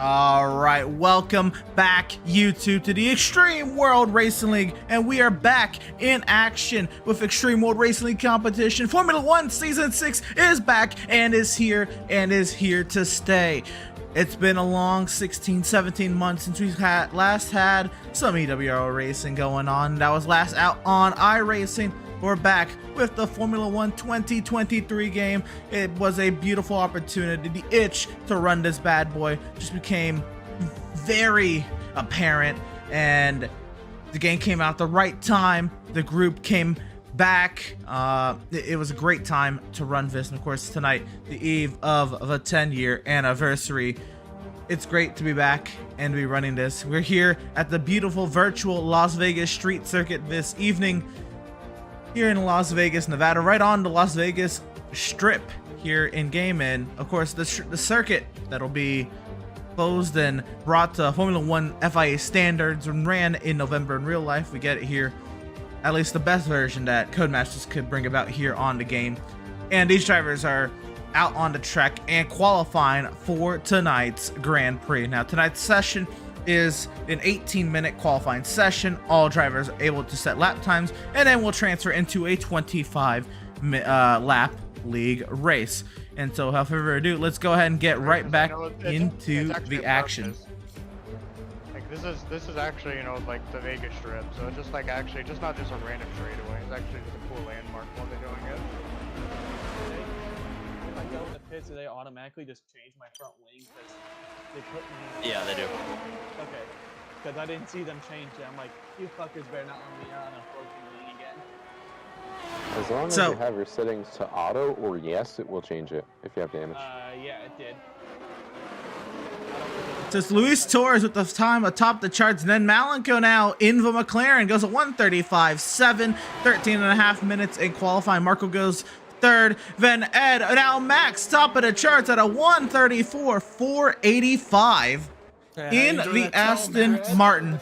All right, welcome back, YouTube, to the Extreme World Racing League, and we are back in action with Extreme World Racing League competition. Formula One Season 6 is back and is here to stay. It's been a long 16, 17 months since we've last had some EWRL racing going on. That was last out on iRacing. We're back with the Formula One 2023 game. It was a beautiful opportunity. The itch to run this bad boy just became very apparent, and the game came out at the right time. The group came back. It was a great time to run this, and of course tonight, the eve of the 10-year anniversary. It's great to be back and be running this. We're here at the beautiful virtual Las Vegas street circuit this evening, here in Las Vegas, Nevada, right on the Las Vegas Strip here in game. And of course the circuit that'll be closed and brought to Formula One FIA standards and ran in November in real life. We get it here, at least the best version that Codemasters could bring about here on the game. And these drivers are out on the track and qualifying for tonight's Grand Prix. Now, tonight's session is an 18-minute qualifying session. All drivers are able to set lap times, and then we'll transfer into a 25 lap league race. And so, without further ado, let's go ahead and get right back into the action. Like this is actually, you know, like the Vegas Strip, so it's just like actually just not just a random straightaway. It's actually just a cool landmark while they're doing it. If I go in the pits, do they automatically just change my front wing? Because they put me. Yeah, they do. Okay, because I didn't see them change it. I'm like, you fuckers better not let me on a broken wing again. As long as you have your settings to auto or yes, it will change it if you have damage. Yeah, it did. So it's Luis Torres with the time atop the charts, and then Malenko now in the McLaren goes at 1:35.7, 13.5 minutes in qualifying. Marco goes third, then Ed, now Max top of the charts at a 1:34.485 in the Aston Martin.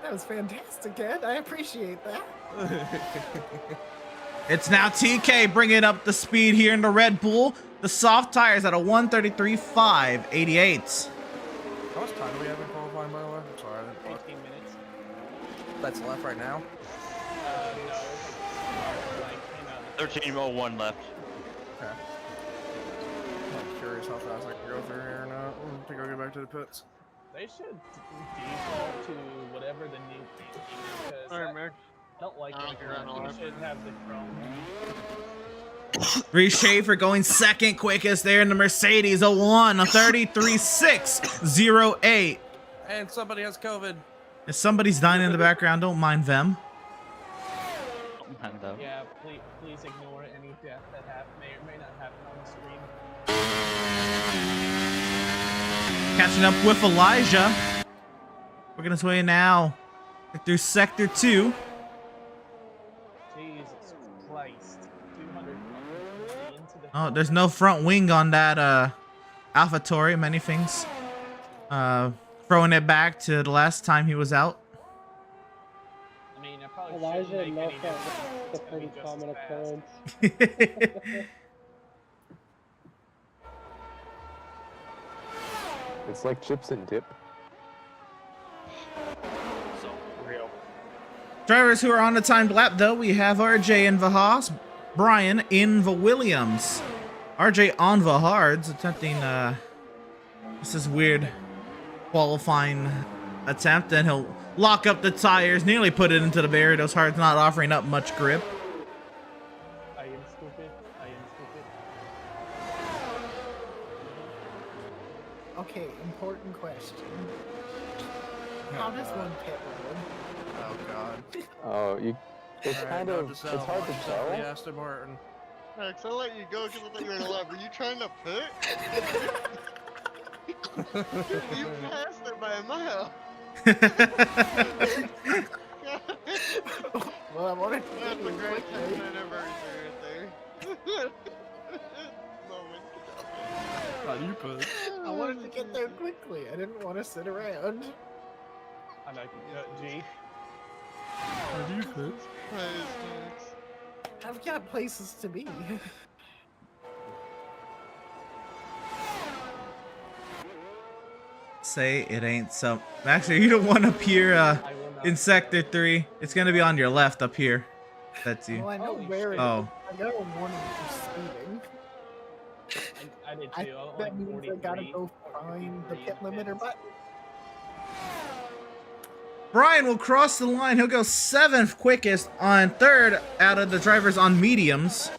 That was fantastic, Ed. I appreciate that. It's now TK bringing up the speed here in the Red Bull. The soft tires at a 1:33.588. How much time do we have in qualifying, by the way? I'm sorry. 18 minutes. That's left right now. No. 13:01 left. Okay. I'm curious how fast I can go through here or not. I think I'll get back to the pits. They should default to whatever the new thing is, because Alright, man. I don't like it. You should have the chrome. Reese Schaefer going second quickest there in the Mercedes, a 1:33.608. And somebody has COVID. If somebody's dying in the background, don't mind them. Don't mind them. Yeah, please ignore any death that may or may not happen on the screen. Catching up with Elijah. Working his way now through Sector 2. Jesus Christ. 220 into the Oh, there's no front wing on that AlphaTauri. Many things. Throwing it back to the last time he was out. I mean, I probably Elijah shouldn't make knows any that difference. the It's gonna be pretty just common as fast. occurrence. It's like chips and dip. So Real. Drivers who are on the timed lap, though, we have RJ in the Haas, Brian in the Williams. RJ on the hards, attempting this is weird qualifying attempt, and he'll lock up the tires, nearly put it into the barrier. Those hards not offering up much grip. I am stupid. I am stupid. Okay, important question. How does one pit road? Oh god. Oh, it's Alright, kind note of, to it's self, hard to watch yourself for the tell. Aston Martin. Max, I let you go because I thought you were in a lap. Were you trying to pit? You passed it by a mile. Well, I wanted to That's a do great quickly. 10th anniversary right there. Moment. How do you put? I wanted to get there quickly. I didn't want to sit around. I like G. How do you put? I've got places to be. say it ain't so. Actually, you don't want up here in sector 3. It's gonna be on your left up here. That's you. Well, I know Holy where it shit. is. Oh. I got a warning for speeding. I did I, too. I went that like means 43, I gotta go find the 43 pit in the limiter pits. button. Brian will cross the line. He'll go 7th quickest on 3rd out of the drivers on mediums.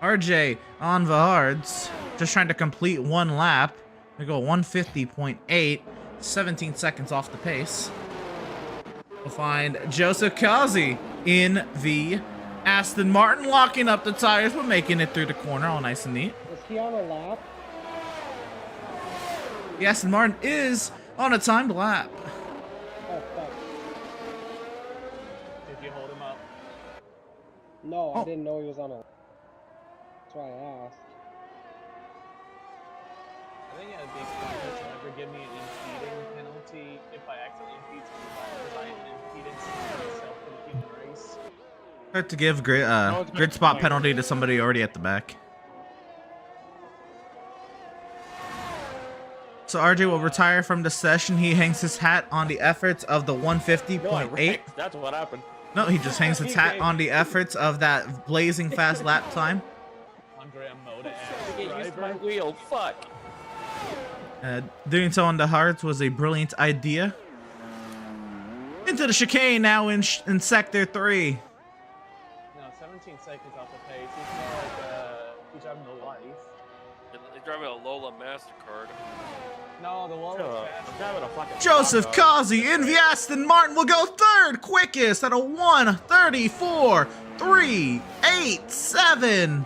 RJ on the hards, just trying to complete 1 lap. They go 150.8, 17 seconds off the pace. We'll find Joseph Kazi in the Aston Martin, locking up the tires, but making it through the corner, all nice and neat. Is he on a lap? The Aston Martin is on a timed lap. Oh, fuck. Did you hold him up? No, Oh. I didn't know he was on a... That's why I asked. I think it'd be fine to never give me an impeding penalty if I accidentally impede somebody because I impeded myself for the human race. Hard to give grid spot penalty to somebody already at the back. So RJ will retire from the session. He hangs his hat on the efforts of the 150.8. That's what happened. No, he just hangs his hat on the efforts of that blazing fast lap time. Andrea Moda Get used to my driver. wheel. Fuck. Doing so on the hards was a brilliant idea. Into the chicane now in sector 3. No, 17 seconds off the pace. He's more like he's having the life. He's driving a Lola MasterCard. No, the wall is fast. I'm driving a fucking Joseph dog. Kazi in the Aston Martin will go 3rd quickest at a 1:34.387.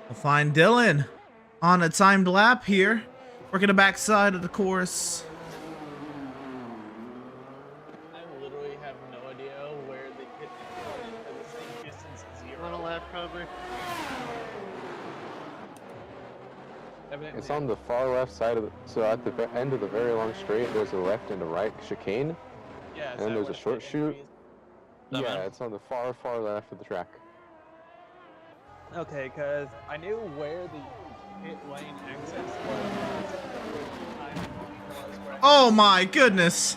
We'll find Dylan on a timed lap here, working the backside of the course. I literally have no idea where the pit is going for the same distance as zero. On a lap, probably. Evidently, It's on the far left side of the, so at the end of the very long straight, there's a left and a right chicane. yeah, and then there's a short shoot. No, Yeah, man. it's on the far left of the track. Okay, because I knew where the pit lane access was. Oh my goodness.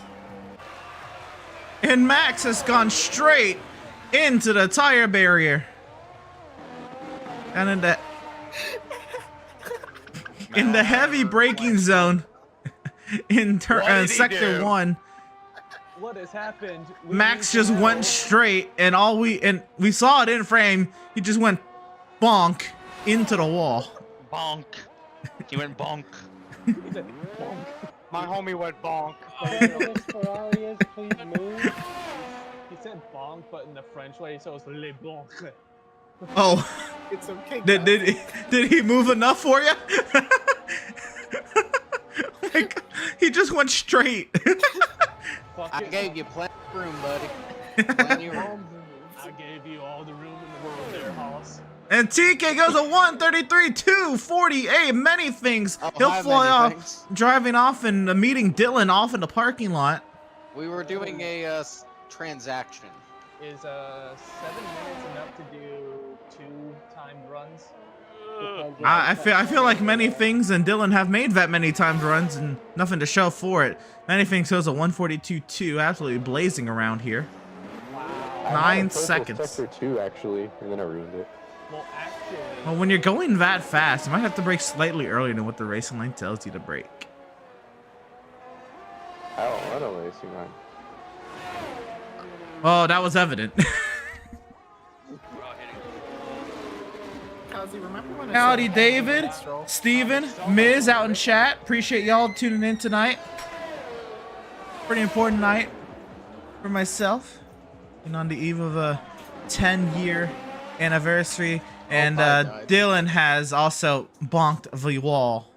And Max has gone straight into the tire barrier. And in the heavy braking zone in sector 1. What has happened? Max just went straight, and we saw it in frame. He just went bonk into the wall. Bonk. He went bonk. My homie went bonk. Whoever this Ferrari is, please move. He said bonk, but in the French way, so it's le bonk. Oh, It's okay. did he move enough for you? Like, he just went straight. I gave you plenty of room, buddy. Plenty of room. I gave you all the room in the world there, Hollis. And TK goes a 1:33.248. Many things. Oh, He'll hi, fly many off, things. driving off and meeting Dylan off in the parking lot. We were doing a transaction. Is 7 minutes enough to do 2 timed runs? I feel like many things and Dylan have made that many timed runs and nothing to show for it. Many things goes a 1:42.2, absolutely blazing around here. I had 9 a purple seconds. Sector 2 actually, and then I ruined it. Well, actually, Well, when you're going that fast, you might have to brake slightly earlier than what the racing line tells you to brake. I don't really see mine. Well, that was evident. Kazi, remember when I Howdy, said- David, Steven, Miz out in chat. Appreciate y'all tuning in tonight. Pretty important night for myself. And on the eve of a 10-year anniversary. And Dylan has also bonked the wall.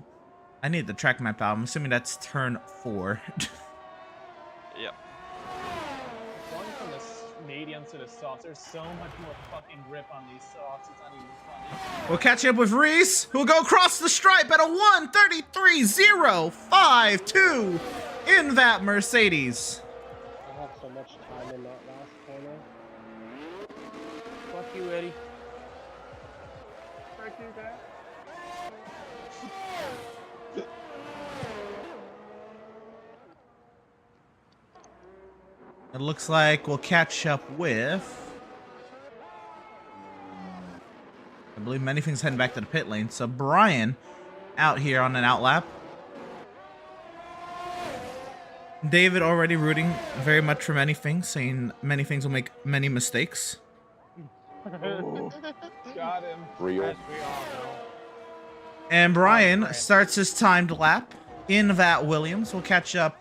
I need the track map out. I'm assuming that's turn 4. Yep. going from the mediums to the softs, there's so much more fucking grip on these softs. It's not even funny. We'll catch up with Reese, who'll go across the stripe at a 1:33.052 in that Mercedes. I have so much time in that last corner. Fuck you, Eddie. It looks like we'll catch up with... I believe Manything's heading back to the pit lane. So Brian out here on an outlap. David already rooting very much for Manything, saying Manythings will make many mistakes. Got him. Real. As we all know. And Brian starts his timed lap in that Williams. We'll catch up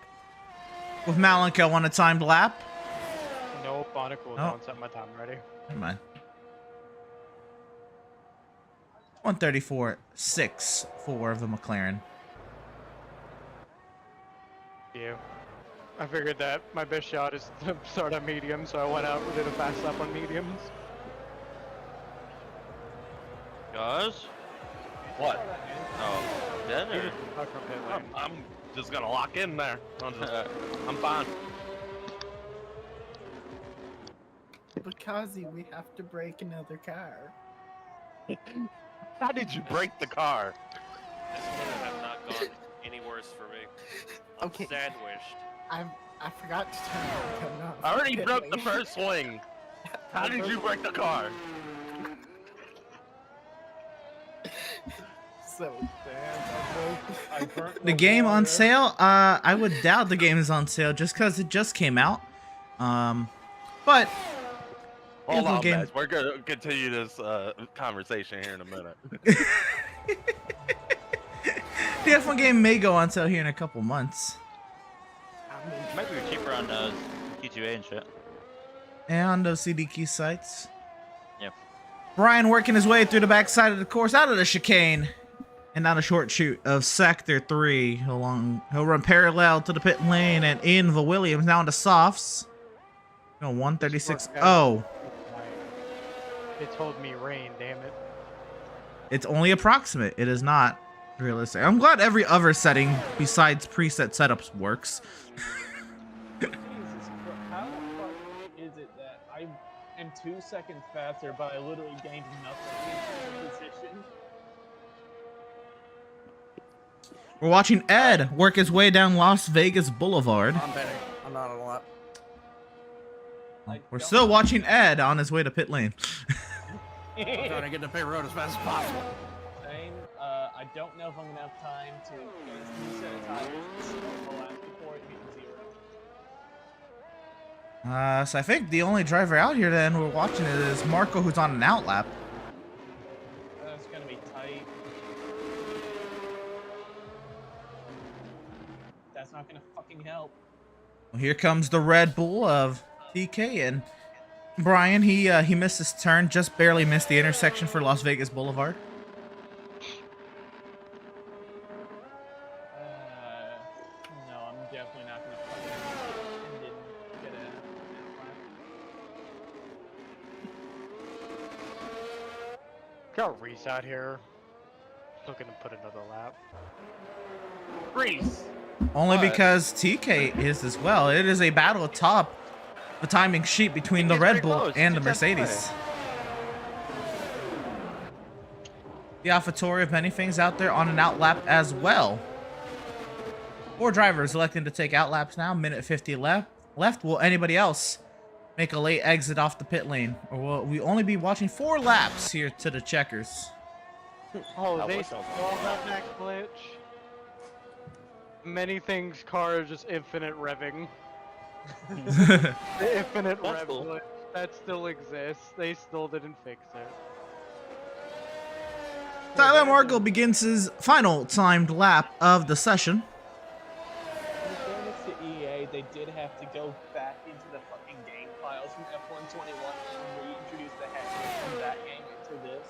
with Malenko on a timed lap. Nope, on a cooldown. Set my time ready. Never mind. 134.6 for the McLaren. Yeah. I figured that my best shot is to start on medium, so I went out and did a fast lap on mediums. Guys? What? Oh, dinner. I'm just gonna lock in there. I'm fine. Because we have to break another car. How did you break the car? This would have not gone any worse for me. I'm Okay. sandwiched. I forgot to turn the gun off. I already Pit broke the lane. first swing. How did you break the car? So The game on sale? I would doubt the game is on sale just because it just came out. But Hold on, game. guys. We're gonna continue this conversation here in a minute. The F1 game may go on sale here in a couple months. Might be cheaper on Q2A and shit. And on those CDQ sites. Yep. Brian working his way through the backside of the course, out of the chicane, and down a short chute of Sector 3. He'll run parallel to the pit lane and in the Williams, now into softs. No, 136. Oh. It told me rain, damn it. It's only approximate. It is not realistic. I'm glad every other setting besides preset setups works. Jesus Christ, how the fuck is it that I am 2 seconds faster, but I literally gained nothing in position? We're watching Ed work his way down Las Vegas Boulevard. I'm betting. I'm not on a lap. We're still watching Ed on his way to pit lane. I'm trying to get to pit road as fast as possible. Same. I don't know if I'm gonna have time to get a new set of tires or lap before it hits 0. So I think the only driver out here then we're watching it is Marco, who's on an outlap. That's gonna be tight. That's not gonna fucking help. Well, here comes the Red Bull of TK and Brian. He missed his turn, just barely missed the intersection for Las Vegas Boulevard. No, I'm definitely not gonna fucking get a Got Reese out here. Looking to put another lap. Reese. Only because TK is as well. It is a battle atop the timing sheet between the Red Bull and the Mercedes. The AlphaTauri of Manythings out there on an outlap as well. 4 drivers electing to take outlaps now. Minute 50 left. Will anybody else make a late exit off the pit lane? Or will we only be watching 4 laps here to the checkers? Oh, they stole that glitch. Manythings car is just infinite revving. The infinite rev glitch that still exists. They still didn't fix it. Tyler Markle begins his final timed lap of the session. In fairness to EA, they did have to go back into the fucking game files from F121 and reintroduce the hashtags from that game into this.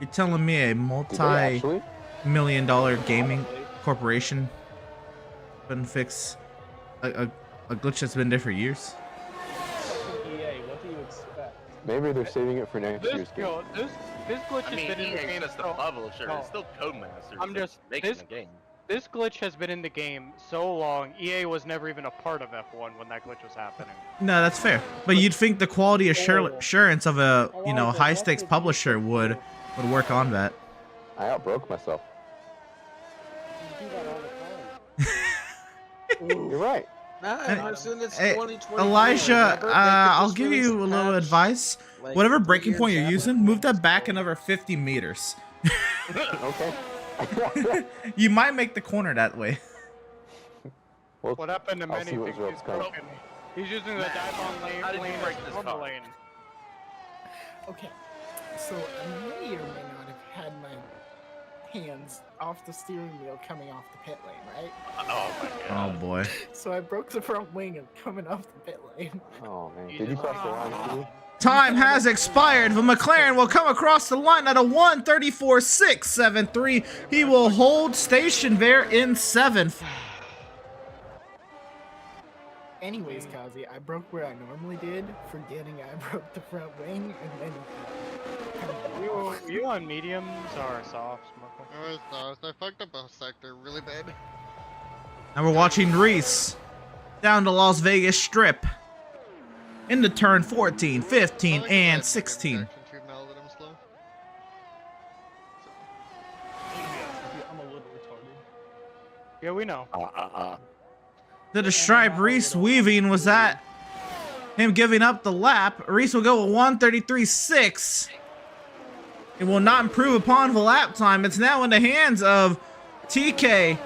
You're telling me a multi-million-dollar gaming corporation couldn't fix a glitch that's been there for years? EA, what do you expect? Maybe they're saving it for next year's game. This glitch I mean, has been in the game. just the publisher. It's still Codemasters. I'm just making the game. This glitch has been in the game so long. EA was never even a part of F1 when that glitch was happening. No, that's fair. But you'd think the quality assurance of a high stakes publisher would work on that. I outbroke myself. You do that all the time. You're right. Nah, ever since it's Hey, 2024, Elijah, remember? They could I'll just give release you a little patch, advice. like, Whatever 3 breaking point years you're after. using, move that back another 50 meters. Okay. You might make the corner that way. Well, What happened to I'll many see what things results he's come. broken? He's using the dive on lane, How did you lane break as this normal car? lane. Okay, so I may or may not have had my hands off the steering wheel coming off the pit lane, right? Oh my Oh god. Oh. boy. So I broke the front wing and coming off the pit lane. Oh man, did you cross the line too? Time has expired. The McLaren will come across the line at a 1:34.673. He will hold station there in 7th. Anyways, Kazi, I broke where I normally did, forgetting I broke the front wing, and then You on mediums or softs, Marco? I fucked up a sector really bad. And we're watching Reese down to Las Vegas Strip into turn 14, 15, and 16. I'm a little retarded. Yeah, we know. To the stripe, Reese weaving was that him giving up the lap. Reese will go with 1:33.6. It will not improve upon the lap time. It's now in the hands of TK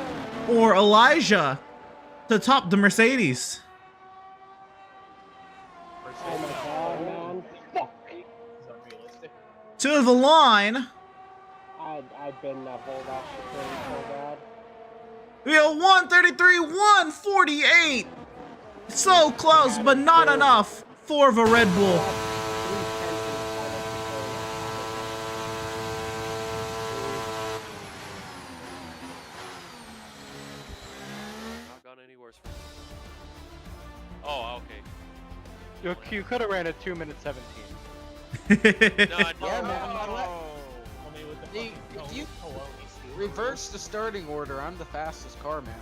or Elijah to top the Mercedes. Oh my god, man. Fuck! It's unrealistic. To the line, I've been that whole last thing so bad. we have 1:33.148. So close, but not enough for the Red Bull. Not gone any worse for me. Oh, okay. You could have ran at 2 minutes 17. No, Yeah, man. Only with the Hey, fucking if you Colognes, dude. reverse the starting order, I'm the fastest car, man.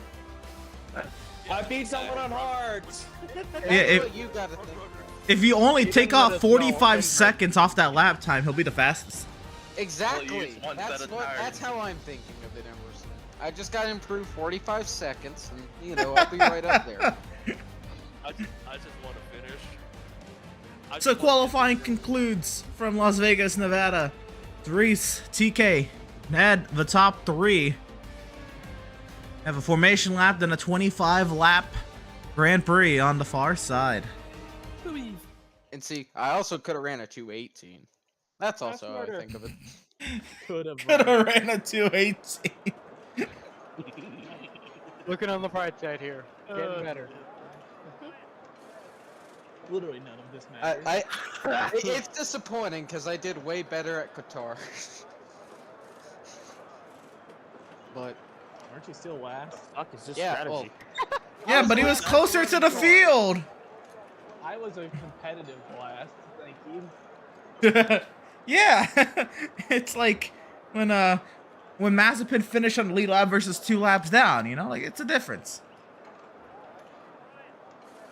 I beat someone on hearts. That's Yeah, what you gotta think. If you only He take didn't let off us know. 45 seconds off that lap time, he'll be the fastest. Exactly. use one That's set of what. tires. That's how I'm thinking of it, Emerson. I just gotta improve 45 seconds, and I'll be right up there. I just want to finish. So qualifying concludes from Las Vegas, Nevada. Reese, TK had the top 3. Have a formation lap, then a 25 lap Grand Prix on the far side. And see, I also could have ran a 218. That's also how I smarter. think of it. Could have. Could have ran a 218. Looking on the bright side here. Getting better. Literally none of this matters. It's disappointing because I did way better at Qatar. But Aren't you still last? Fuck, it's just yeah, strategy. well, Yeah, but he was closer to the field. I was a competitive last. Thank you. Yeah, it's like when Mazepin finished on the lead lap versus 2 laps down. You know, like it's a difference.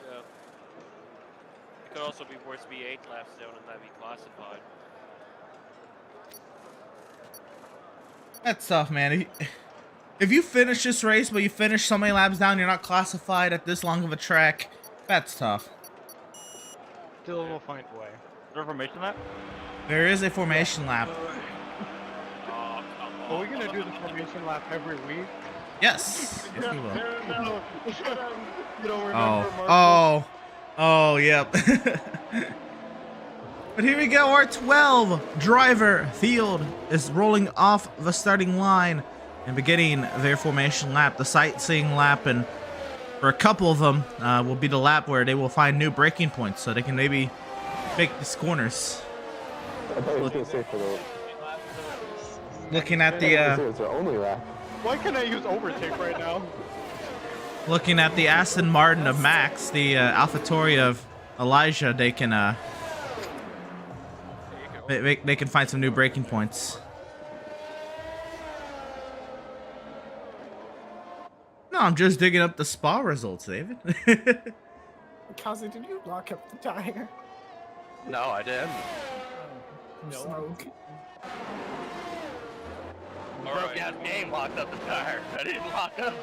Yeah. It could also be worse to be 8 laps down and not be classified. That's tough, man. If you finish this race, but you finish so many laps down, you're not classified at this long of a track. That's tough. Still, we'll find a way. Is there a formation lap? There is a formation lap. Oh, come on. Are we gonna do the formation lap every week? Yes. Yes, we will. You don't remember, Oh. Oh, yep. But here we go. Our 12 driver field is rolling off the starting line and beginning their formation lap, the sightseeing lap, and for a couple of them will be the lap where they will find new braking points so they can maybe make these corners. I thought you were gonna say for the. Looking at the It's our only lap. Why can't I use overtake right now? looking at the Aston Martin of Max, the AlphaTauri of Elijah, they can they can find some new braking points. No, I'm just digging up the Spa results, David. Kazi, did you lock up the tire? No, I did. Smoke. Broke ass game locked up the tire. I didn't lock up.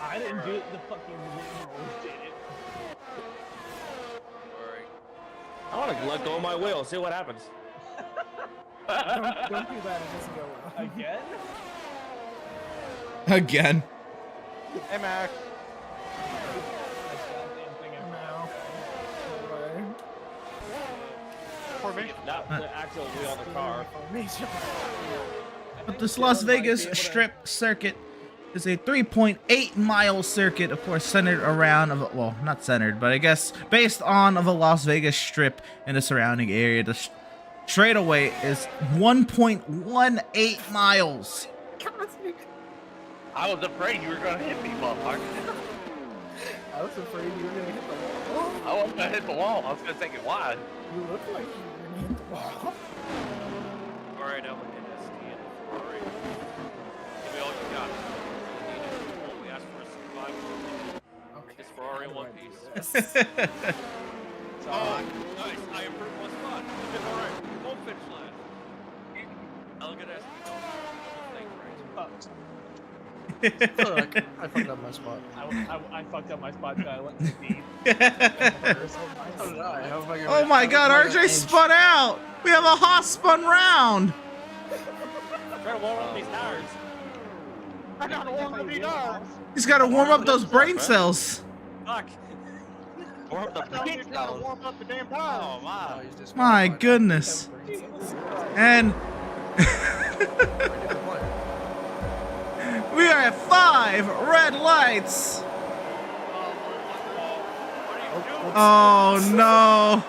I didn't do it. The fucking liberals did it. Alright. I want to let go of my wheel, see what happens. Don't do that. It doesn't go well. Again? Again. Hey Max. That goddamn thing I No. Alright. Formation. Not the actual wheel of the car. Formation. But this Las Vegas Strip circuit is a 3.8 mile circuit, of course, centered around, well, not centered, but I guess based on the Las Vegas Strip and the surrounding area. The straightaway is 1.18 miles. I was afraid you were gonna hit me, motherfucker. I was afraid you were gonna hit the wall. I wasn't gonna hit the wall. I was gonna take it wide. You look like you were gonna hit the wall. Alright, now we're in SD and Ferrari. Give me all you got. We asked for a survival. Okay. Is Ferrari in one piece? Yes. Oh, nice. I improved one spot. Alright, won't finish last. I'll get SD. Fuck, I fucked up my spot. I fucked up my spot. I went too deep. So did I. Oh my god, RJ spun out! We have a hot spun round! Try to warm up these tires. I gotta warm up the arms. He's gotta warm up those brain cells. Fuck. Warm up the I brain gotta cells. warm up the damn tires. Oh, wow. My goodness. And we are at 5 red lights. Oh no.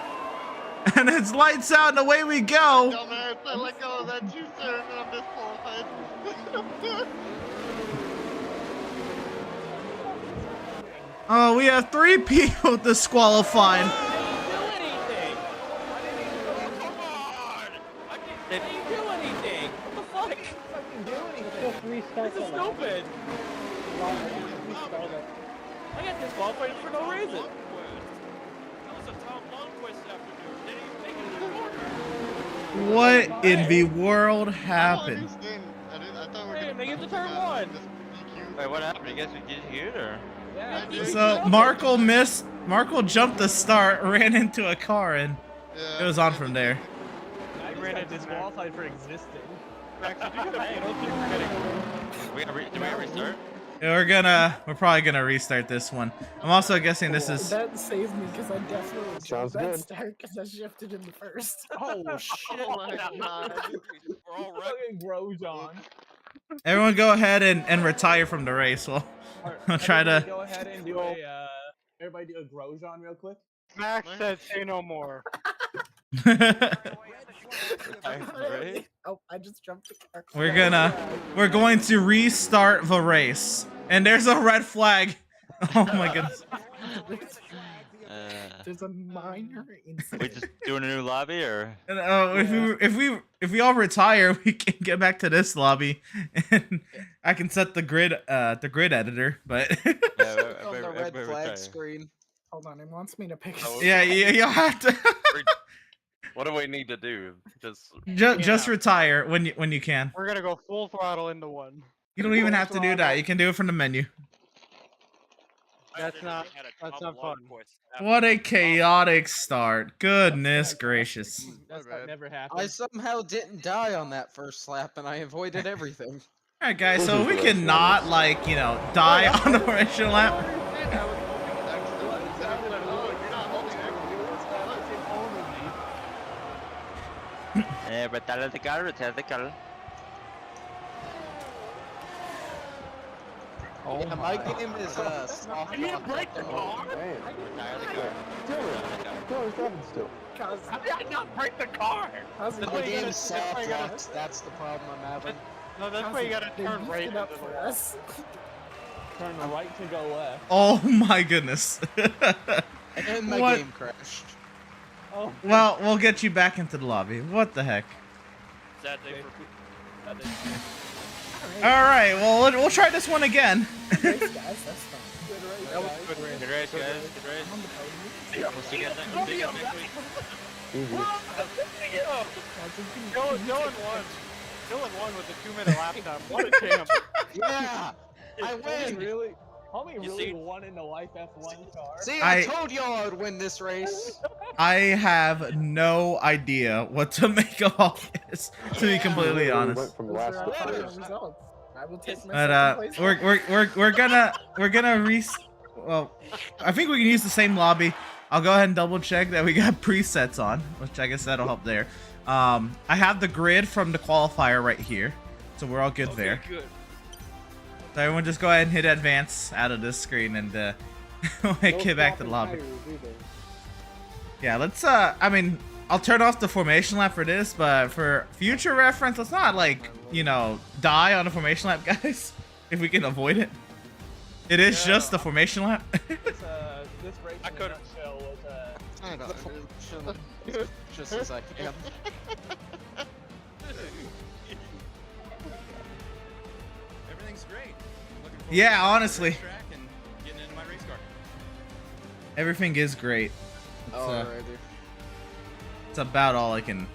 And it's lights out and away we go. Dumbass, I let go of that juicer and I'm disqualified. Oh, we have 3 people disqualified. This is stupid. I got disqualified for no reason. That was a Tom Long quest afternoon. Didn't even make it in the order. What in the world happened? I thought we were Hey, gonna make it to turn 1. Wait, what happened? You guys we get here or? Yeah. So Markle missed. Markle jumped the start, ran into a car, and it was on from there. I ran a disqualified for existing. Max, did you get a penalty for getting Do we restart? Yeah, we're probably gonna restart this one. I'm also guessing this is. That saves me because I definitely Sounds jumped that good. start because I shifted in the first. Oh shit! Oh my god. We're all right. Fucking Grosjean. Everyone, go ahead and retire from the race. I'll try to. Go ahead and do a. Everybody do a Grosjean real quick. Max said say no more. Oh, I just jumped the car. We're going to restart the race, and there's a red flag. Oh my goodness. There's a minor incident. We just doing a new lobby or? And, if we all retire, we can get back to this lobby, and I can set the grid editor. But On the red flag screen. Hold on, it wants me to pick. yeah, you'll have to. What do we need to do? Just retire when you can. We're gonna go full throttle into one. You don't even have to do that. You can do it from the menu. That's not fun. What a chaotic start. Goodness gracious. That never happened. I somehow didn't die on that first lap, and I avoided everything. All right, guys. So we cannot die on the original lap. Retire the car. Oh yeah, my game is soft. You didn't break the car? Retire the car. Dylan's driving still. How did I not break the car? The game's soft locks. That's the problem I'm having. No, that's why you gotta turn right into up the for wall. us. Turn right to go left. Oh my goodness. And my What? game crashed. Oh. Well, we'll get you back into the lobby. What the heck? Sad day for All right. Well, we'll try this one again. Race, guys, that's fine. Good race, guys. Good race. On the podium. We'll see you guys next week. Easy. Dylan won. Dylan won with a 2-minute lap time. What a champ. Yeah, I Homie win. really, homie You really see- won in the life F1 car. See, I I- told y'all I'd win this race. I have no idea what to make of all this, to be completely Literally honest. went from Those last are to our first. results. I will take my But second place. we're gonna well, I think we can use the same lobby. I'll go ahead and double check that we got presets on, which I guess that'll help there. I have the grid from the qualifier right here, so we're all good there. Good. So everyone just go ahead and hit advance out of this screen and get back to the lobby. Yeah, let's I mean, I'll turn off the formation lap for this, but for future reference, let's not like, you know, die on a formation lap, guys, if we can avoid it. It is just the formation lap. This race I in a could've- nutshell was I know. Just as I can. Everything's great. Looking forward Yeah, to honestly. the track and getting into my race car. Everything is great. Alrighty. It's about all I can.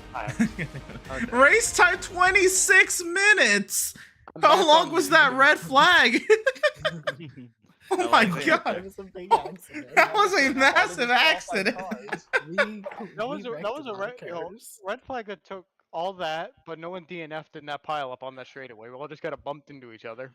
Race time 26 minutes. How long was that red flag? Oh my That god. was a big accident. That was a massive accident. That was a red flag that took all that, but no one DNF'd in that pile up on that straightaway. We all just got bumped into each other.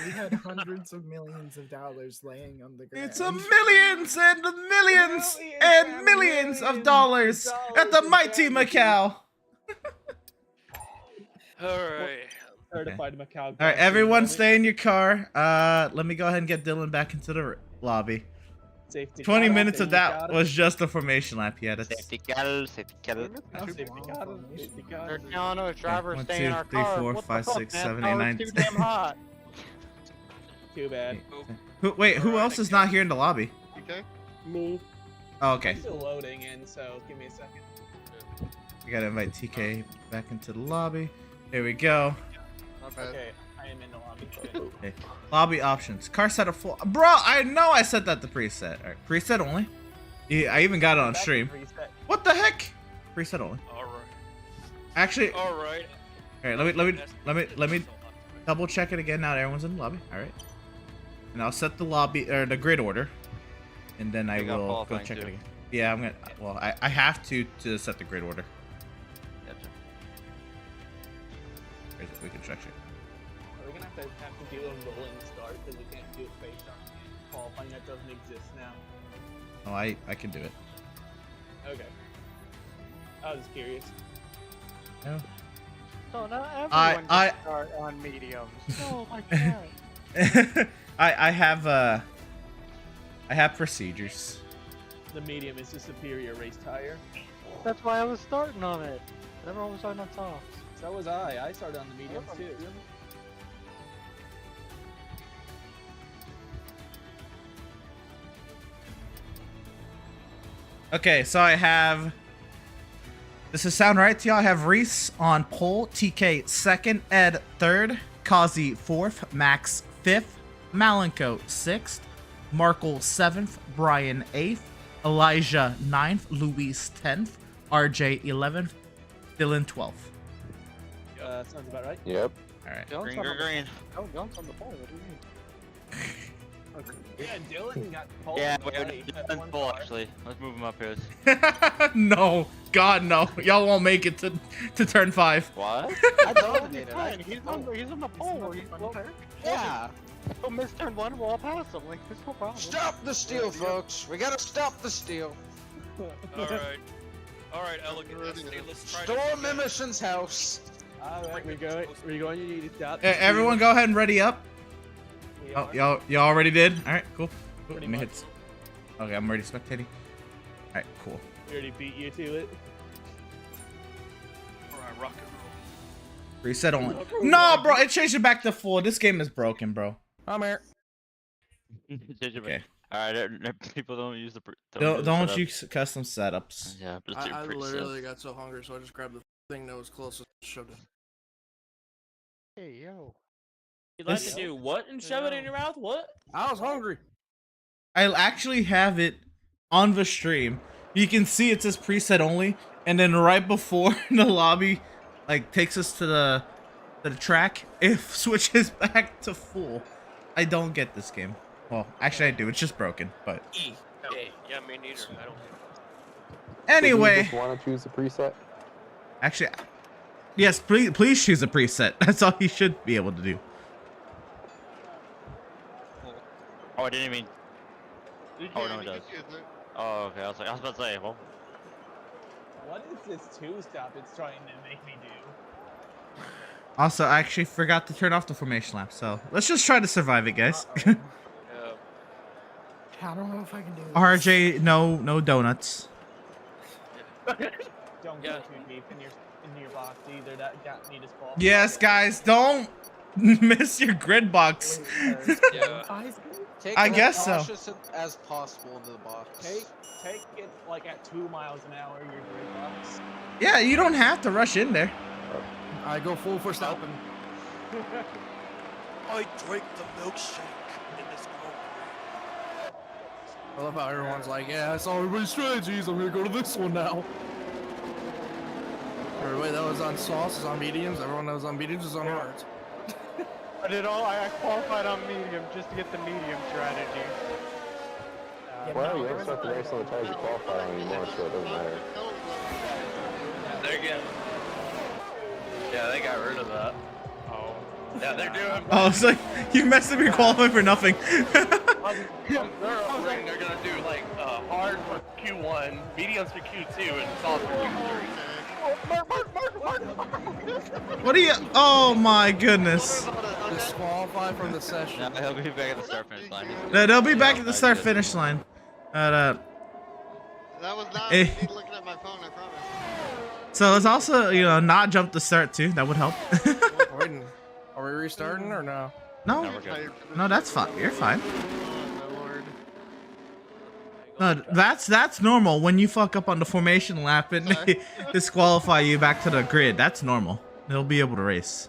We had hundreds of millions of dollars laying on the ground. It's a millions and millions and millions of dollars at the mighty Macau. Alright. certified Macau. All right, everyone stay in your car. Let me go ahead and get Dylan back into the lobby. Safety 20 car, minutes of safety that car. was just a formation lap. Yeah, that's Safety car, safety car. Safety car, safety car. No, driver, One, stay in two, our three, car. four, What the five, fuck, six, man? seven, Power's eight, nine, too damn hot. Too bad. Wait, who else is not here in the lobby? Okay. Me. Oh, okay. I'm still loading in, so give me a second. We gotta invite TK back into the lobby. There we go. Not bad. Okay, I am in the lobby. Okay. Lobby options. Car setup full. Bro, I know I set that to preset. All right, preset only. Yeah, I even got it on Back to stream. preset. What the heck? Preset only. Alright. Actually, all Alright. right. Let me double check it again. Now that everyone's in the lobby. All right. And I'll set the lobby or the grid order, and then I You got will go qualifying check it too. again. Yeah, I'm gonna. Well, I have to set the grid order. Gotcha. Where is it? We can check it. We're gonna have to do a rolling start because we can't do it based on qualifying that doesn't exist now. Oh, I can do it. Okay. I was just curious. No. So now I- everyone can start on mediums. Oh my god. I have procedures. The medium is the superior race tire. That's why I was starting on it. Everyone was on top. So was I. I started on the mediums too. Okay, so I have. Does this sound right to y'all? I have Reese on pole, TK second, Ed third, Kazi fourth, Max fifth, Malenko sixth, Markle seventh, Brian eighth, Elijah ninth, Luis 10th, RJ 11th, Dylan 12th. Sounds about right. Yep. All right. Dylan's Green, on green, the- green. Oh, Dylan's on the pole. What do you mean? Yeah, Dylan got pole. Yeah, in the wait, light at Dylan's one full car. actually. Let's move him up here. No, God no, y'all won't make it to turn 5. What? I dominated. Fine, he's on the pole. He's Yeah. He'll miss turn 1, we'll all pass him. Like, there's no problem. Stop the steal, folks. We gotta stop the steal. Alright. Alright, elegant. Let's try to Storm Emerson's house. Alright, we're going to need to stop. Everyone, go ahead and ready up. We Oh, are. y'all already did. All right, cool. Cool, Pretty let me much. hit. Okay, I'm already spectating. All right, cool. We already beat you to it. Alright, rock and roll. Reset only. No, bro, it changed it back to full. This game is broken, bro. I'm here. Okay. Alright, people don't use the. Don't use custom setups. Yeah, just do I preset. literally got so hungry, so I just grabbed the thing that was closest and shoved it. Hey, yo. You'd like This- to do what and shove it in your mouth? What? I was hungry. I actually have it on the stream. You can see it says preset only, and then right before the lobby like takes us to the track, it switches back to full. I don't get this game. Well, actually I do. It's just broken, but Yeah, me neither. I don't. anyway. Do you just want to choose the preset? Actually, yes, please choose a preset. That's all you should be able to do. Oh, I didn't mean. You Oh, can, no, it you does. can choose it. Oh, okay. I was about to say, well. What is this two-stop it's trying to make me do? Also, I actually forgot to turn off the formation lap, so let's just try to survive it, guys. I don't know if I can do this. RJ, no donuts. Don't go too deep into your box either. That got me disqualified. Yes, guys, don't miss your grid box. Take I it guess so. cautious as possible into the box. Take it like at 2 miles an hour. Your grid box. Yeah, you don't have to rush in there. I go full for stopping. I drink the milkshake in this cold. I love how everyone's like, yeah, I saw everybody's strategies. I'm gonna go to this one now. Everybody that was on sauce is on mediums. Everyone that was on mediums is on hards. I qualified on medium just to get the medium strategy. Well, you don't start the race on the tires you qualify on anymore, so it doesn't matter. They're getting. Yeah, they got rid of that. Oh. Yeah, they're doing. Oh, it's like you messed up your qualifying for nothing. They're gonna do like hard for Q1, mediums for Q2, and soft for Q3. What are you? Oh my goodness. Disqualified from the session. No, he'll be back at the start finish line. No, they'll be back at the start finish line. That was not me looking at my phone, I promise. So let's also, not jump the start too. That would help. Waiting. Are we restarting or no? No, No, we're good. no, that's fine. You're fine. Oh my lord. No, that's normal. When you fuck up on the formation lap and they disqualify you back to the grid, that's normal. They'll be able to race.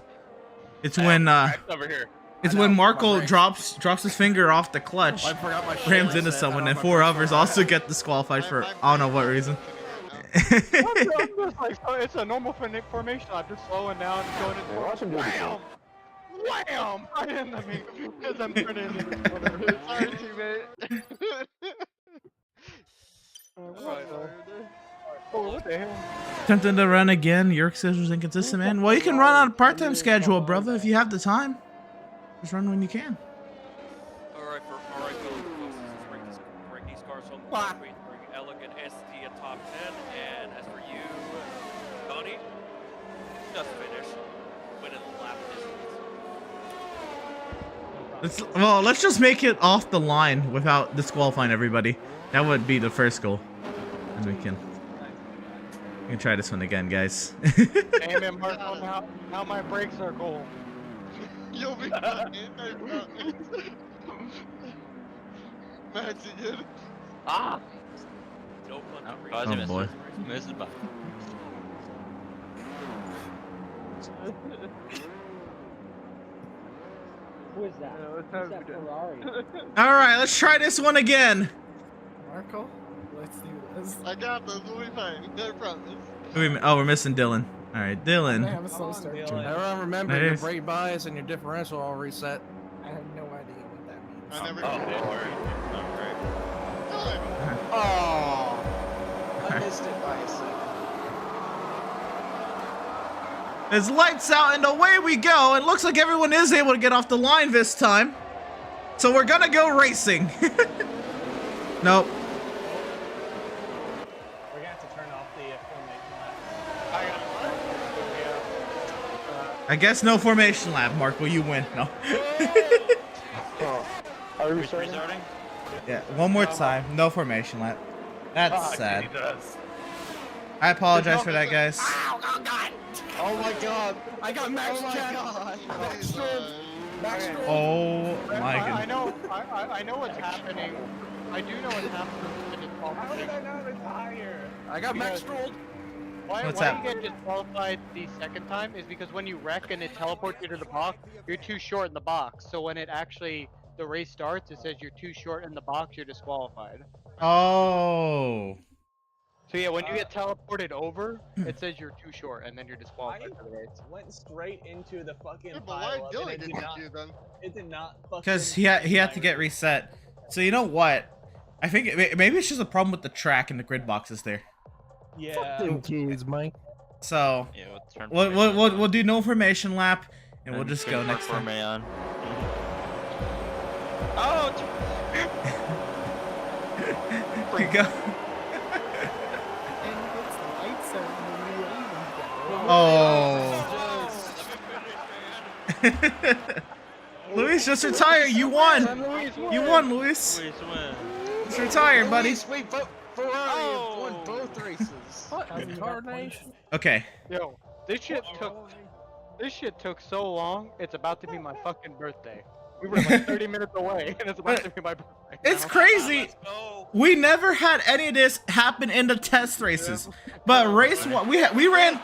It's when Over here. it's when Marco drops his finger off the clutch, I forgot my rams into someone, and 4 others also get disqualified for I don't know what reason. It's a normal formation. I'm just slowing down and going into Watch him do this. wham! I mean, because I'm turning in. Sorry, teammate. Oh, what the hell? Tempting to run again. Your schedule's inconsistent, man. Well, you can run on a part-time schedule, brother, if you have the time. Just run when you can. Alright, fellas, let's rank these cars home between Elegant SD at top 10, and as for you, Donnie, just finish winning the lap distance. Let's just make it off the line without disqualifying everybody. That would be the first goal. And we can try this one again, guys. Damn it, Marco, now my brakes are cold. You'll be fine. Max, you good? Ah! No fun. Oh boy. Missed by. Who is that? Who's that Ferrari? All right, let's try this one again. Marco, let's do this. I got this. We'll be fine. I promise. We're missing Dylan. All right, I Dylan. have a slow start. too. Everyone remember Nice. your brake bias and your differential all reset. I have no idea what that means. I never Oh, did. don't worry. Oh, I missed it by a second. It's lights out and away we go. It looks like everyone is able to get off the line this time. So we're gonna go racing. Nope. We're gonna have to turn off the formation lap. I guess no formation lap, Mark. Will you win? No. Oh, are we restarting? Restarting? Yeah, one more time. No formation lap. That's sad. He does. I apologize for that, guys. Oh my god. I got max check. Max Oh my I goodness. know. I know what's happening. I do know what's happening. How did I not retire? I got max rolled. Why What's you that? get disqualified the second time is because when you wreck and it teleports you to the box, you're too short in the box. So when the race starts, it says you're too short in the box, you're disqualified. Oh. So yeah, when you get teleported over, it says you're too short, and then you're I disqualified for the race. went straight into the fucking but why pile up, Dylan and did you then? it did not fucking. Because he had to get reset. So you know what? I think maybe it's just a problem with the track and the grid boxes there. Yeah. Jeez, Mike. So Yeah, we'll do no formation lap, and we'll just go next time. On. Oh! You go. And it's lights out and we Oh. Luis, just retire. You won. You won, Luis. Luis win. Just retire, buddy. Luis, wait, Ferrari won both races. Okay. Yo, this shit took so long. It's about to be my fucking birthday. We were like 30 minutes away, and it's about to be my birthday. It's now. crazy. We never had any of this happen in the test races, but race one we ran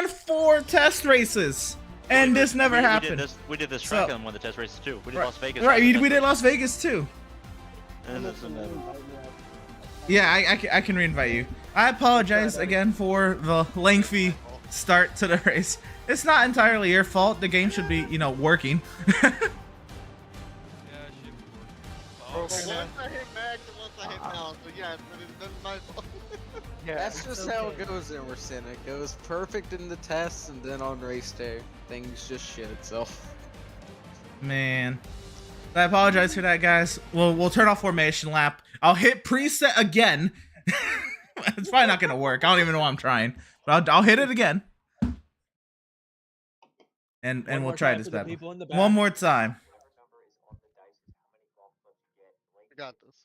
4 test races, and this never happened. We did this track on one of the test races too. We did Las Vegas. Right, we did Las Vegas too. And yeah, I can reinvite you. I apologize again for the lengthy start to the race. It's not entirely your fault. The game should be, working. Once I hit Max and once I hit now, so yeah, that's my fault. Yeah, that's just how it goes in Emerson. It goes perfect in the tests, and then on race day, things just shit itself. Man, I apologize for that, guys. We'll turn off formation lap. I'll hit preset again. It's probably not gonna work. I don't even know why I'm trying, but I'll hit it again. And we'll try this bad. One more time. I got this.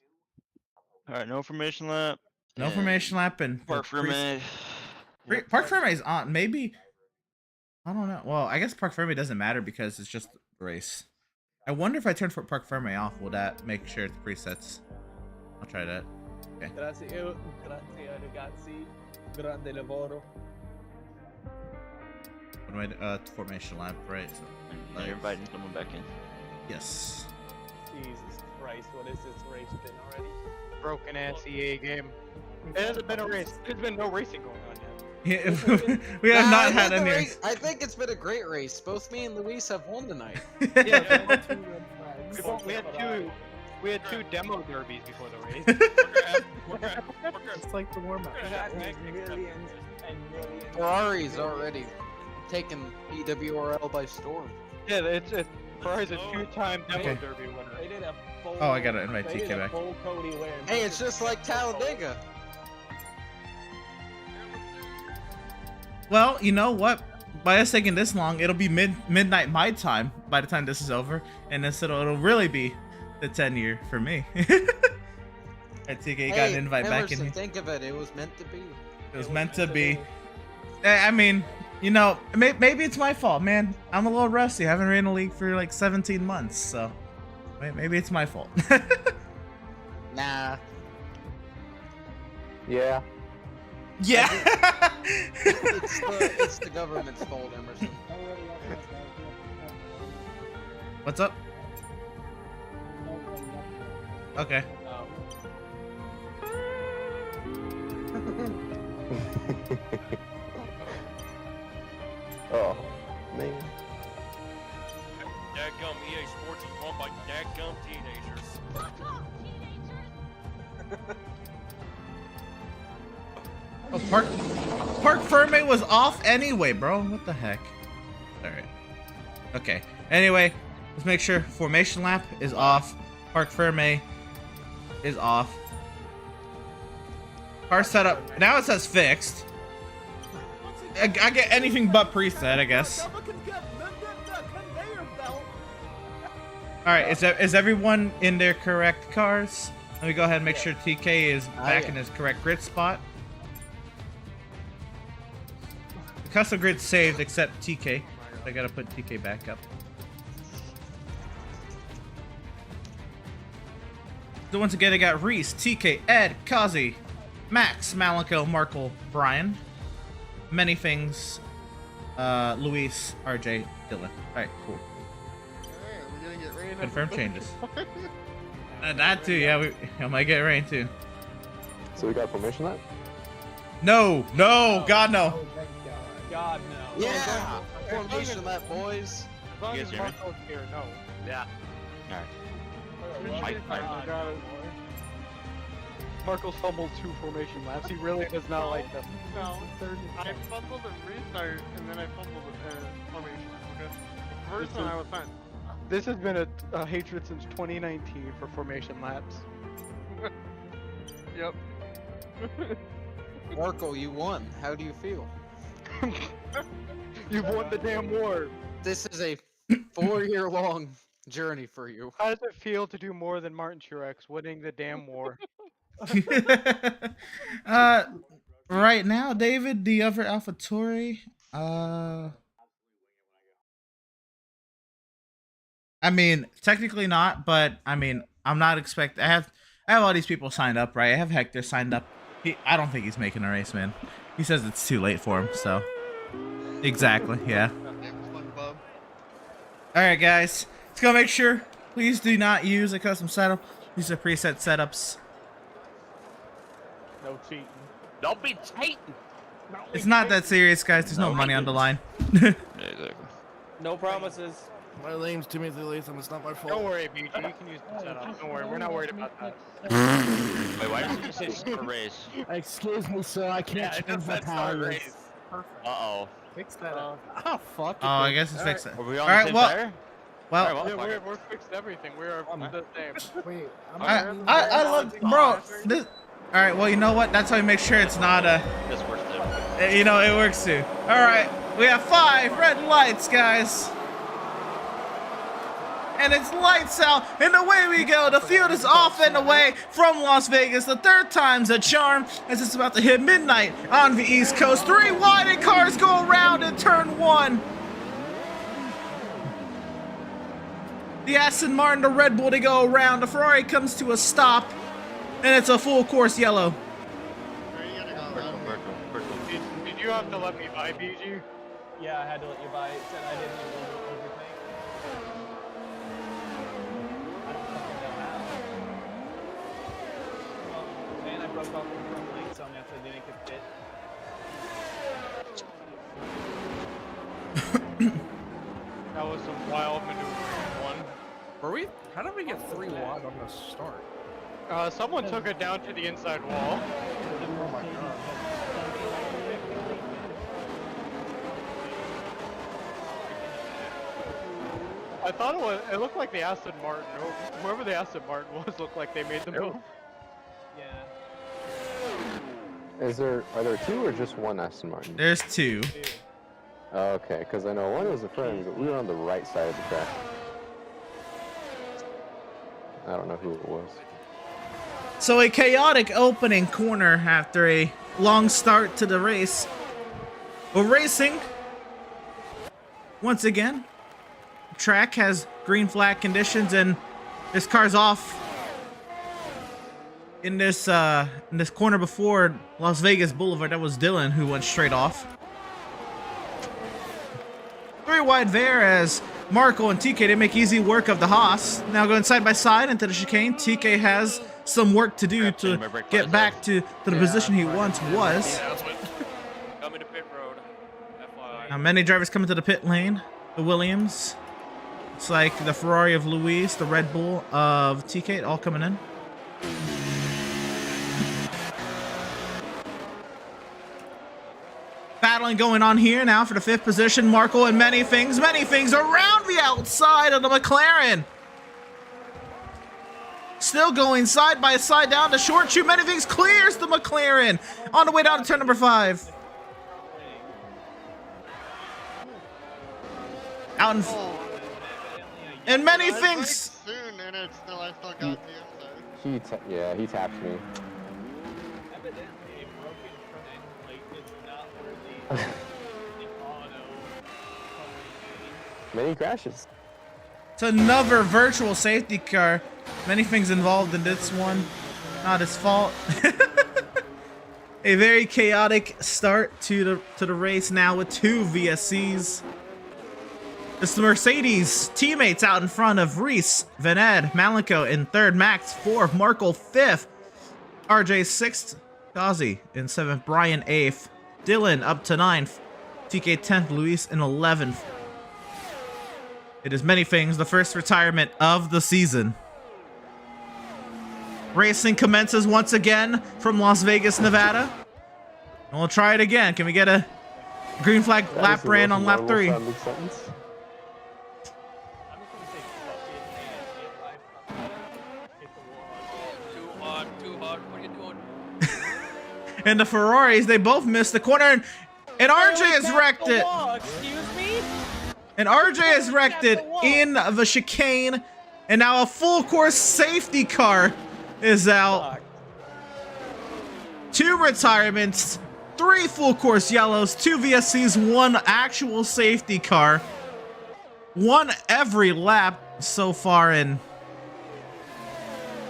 All right, no formation lap. No formation lap and Park Ferme. Park Ferme is on. Maybe. I don't know. Well, I guess Park Ferme doesn't matter because it's just a race. I wonder if I turn Park Ferme off, will that make sure it's presets? I'll try that. Okay. Grazie, ragazzi. Grande lavoro. What do I formation lap, right? So, Now you're inviting someone back in. Yes. Jesus Christ, what is this race been already? Broken ass EA game. It hasn't been a race. There's been no racing going on yet. Yeah, we have not had any. I think it's been a great race. Both me and Luis have won tonight. Yeah, we had two demo derbies before the race. It's like the warm-up. Millions and millions. Ferrari's already taken EWRL by storm. Yeah, it's Ferrari's a 2-time demo Okay. derby winner. They did a full, Oh, I gotta invite they TK did a back. full Cody win. Hey, it's just like Talladega. Well, you know what? By us taking this long, it'll be midnight my time by the time this is over, and this it'll really be the 10-year for me. Alright, TK, you got an invite back in Emerson, here. think of it. It was meant to be. It was meant to be. I mean, maybe it's my fault, man. I'm a little rusty. I haven't ran a league for like 17 months, so maybe it's my fault. Nah. Yeah. Yeah. It's the government's fault, Emerson. What's up? Okay. Oh, man. Dadgum EA Sports is run by dadgum teenagers. Oh, Park Ferme was off anyway, bro. What the heck? Alright. Okay. Anyway, let's make sure formation lap is off. Park Ferme is off. Car setup. Now it says fixed. I get anything but preset, I guess. Alright, is everyone in their correct cars? Let me go ahead and make sure TK is back in his correct grid spot. The custom grid saved except TK. I gotta put TK back up. So once again, I got Reese, TK, Ed, Kazi, Max, Malenko, Markle, Brian, many things, Luis, RJ, Dylan. Alright, cool. We're gonna get rain. Confirm changes. That too, yeah, I might get rain too. So we got formation lap? No, no, God no. Oh, thank God. God no. Yeah! Formation lap, boys. As long You as guys hear me? Marco's here, no. Yeah. Alright. Marco fumbled 2 formation laps. He really does not like them. No, I fumbled a restart and then I fumbled a formation. Okay. First one I was fine. This has been a hatred since 2019 for formation laps. Yep. Marco, you won. How do you feel? You've won the damn war. This is a 4-year-long journey for you. How does it feel to do more than Martin Truex winning the damn war? Right now, David, the other AlphaTauri, I mean, technically not, but I mean, I'm not I have all these people signed up, right? I have Hector signed up. I don't think he's making a race, man. He says it's too late for him, so. Exactly, yeah. All right, guys. Let's go make sure. Please do not use a custom setup. These are preset setups. No cheating. Don't be cheating. It's not that serious, guys. There's no money on the line. Yeah, exactly. No promises. My name's Timothy Latham. It's not my fault. Don't worry, BG. You can use the setup. Don't worry. We're not worried about that. Wait, why did you just say start race? Excuse me, sir. I can't change my tires. Uh-oh. Fix that up. Oh, fuck. Oh, I guess it's fixed. Are we on All the right, same well, tire? well, Alright, Yeah, fuck it. we're fixed everything. We're the same. Wait, I love, bro. This, all right, well, you know what? That's how we make sure it's not This works too. you know, it works too. All right, we have 5 red lights, guys. And it's lights out, and away we go. The field is off and away from Las Vegas. The 3rd time's a charm as it's about to hit midnight on the East Coast. 3 wide and cars go around in turn 1. The Aston Martin, the Red Bull, they go around. The Ferrari comes to a stop, and it's a full course yellow. Where are you gonna go around? Did you have to let me buy BG? Yeah, I had to let you buy it. Said I didn't even overthink. I don't fucking know how. Well, man, I broke off the front lane, so I'm gonna have to make it fit. That was some wild maneuvering one. Were we? How did we get 3 wide on the start? Someone took it down to the inside wall. Oh my god. I thought it looked like the Aston Martin, or whoever the Aston Martin was, looked like they made the move. Yeah. Are there 2 or just 1 Aston Martin? There's 2. Oh, okay, because I know 1 was a friend, but we were on the right side of the track. I don't know who it was. So a chaotic opening corner after a long start to the race. We're racing. Once again, the track has green flag conditions and this car's off. In this corner before Las Vegas Boulevard, that was Dylan who went straight off. 3 wide there as Marco and TK, they make easy work of the Haas. Now going side by side into the chicane. TK has some work to do to get back to the position he once was. Coming to pit road. FYI. Now many drivers coming to the pit lane. The Williams. It's like the Ferrari of Luis, the Red Bull of TK, all coming in. Battling going on here now for the 5th position. Marco and many things around the outside of the McLaren. Still going side by side down the short chute. Many things clears the McLaren on the way down to turn number 5. Out in and many things. Soon, and it's still, I still got the inside. He tapped me. Evidently, a broken front end plate is not worthy of the auto. Many crashes. It's another virtual safety car. Many things involved in this one. Not his fault. A very chaotic start to the race now with 2 VSCs. It's the Mercedes teammates out in front of Reese, Vened, Malenko in 3rd, Max 4th, Marco 5th, RJ 6th, Gazi in 7th, Brian 8th, Dylan up to 9th, TK 10th, Luis in 11th. It is many things, the first retirement of the season. Racing commences once again from Las Vegas, Nevada. And we'll try it again. Can we get a green flag lap ran on lap 3? Too hard. What are you doing? And the Ferraris, they both missed the corner, and RJ has wrecked it. Excuse me? And RJ has wrecked it in the chicane, and now a full course safety car is out. 2 retirements, 3 full course yellows, 2 VSCs, 1 actual safety car. 1 every lap so far, and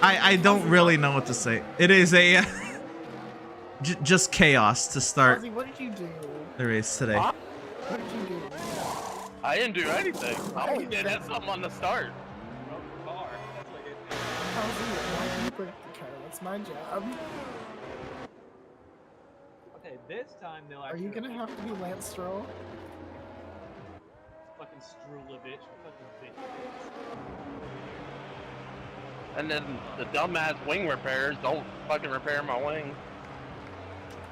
I don't really know what to say. It is a just chaos to start Ozzy, what did you do? the race today. What did you do? I didn't do anything. All we did had something on the start. Ozzy, why did you break the car? That's my job. Okay, this time they'll Are actually. you gonna have to be Lance Stroll? Fucking Strulovich. Fucking bitch. And then the dumbass wing repairers don't fucking repair my wing.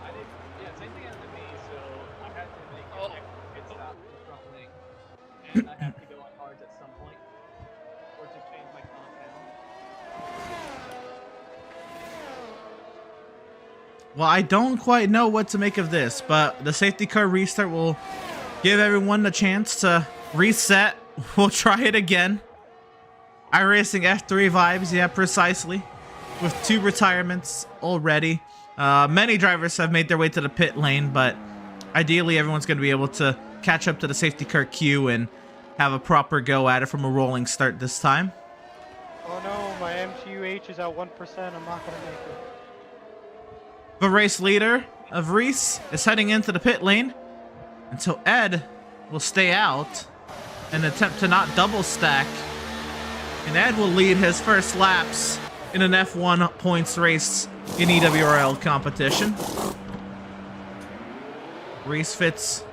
I did. Yeah, same thing happened to me. So I had to make an extra pit stop in the front wing, and I have to go on hards at some point, or just change my compound. Well, I don't quite know what to make of this, but the safety car restart will give everyone the chance to reset. We'll try it again. iRacing F3 vibes, yeah, precisely. With 2 retirements already. Many drivers have made their way to the pit lane, but ideally everyone's going to be able to catch up to the safety car queue and have a proper go at it from a rolling start this time. Oh no, my MTUH is at 1%. I'm not gonna make it. The race leader of Reese is heading into the pit lane, and so Ed will stay out and attempt to not double stack. And Ed will lead his first laps in an F1 points race in EWRL competition. Reese fits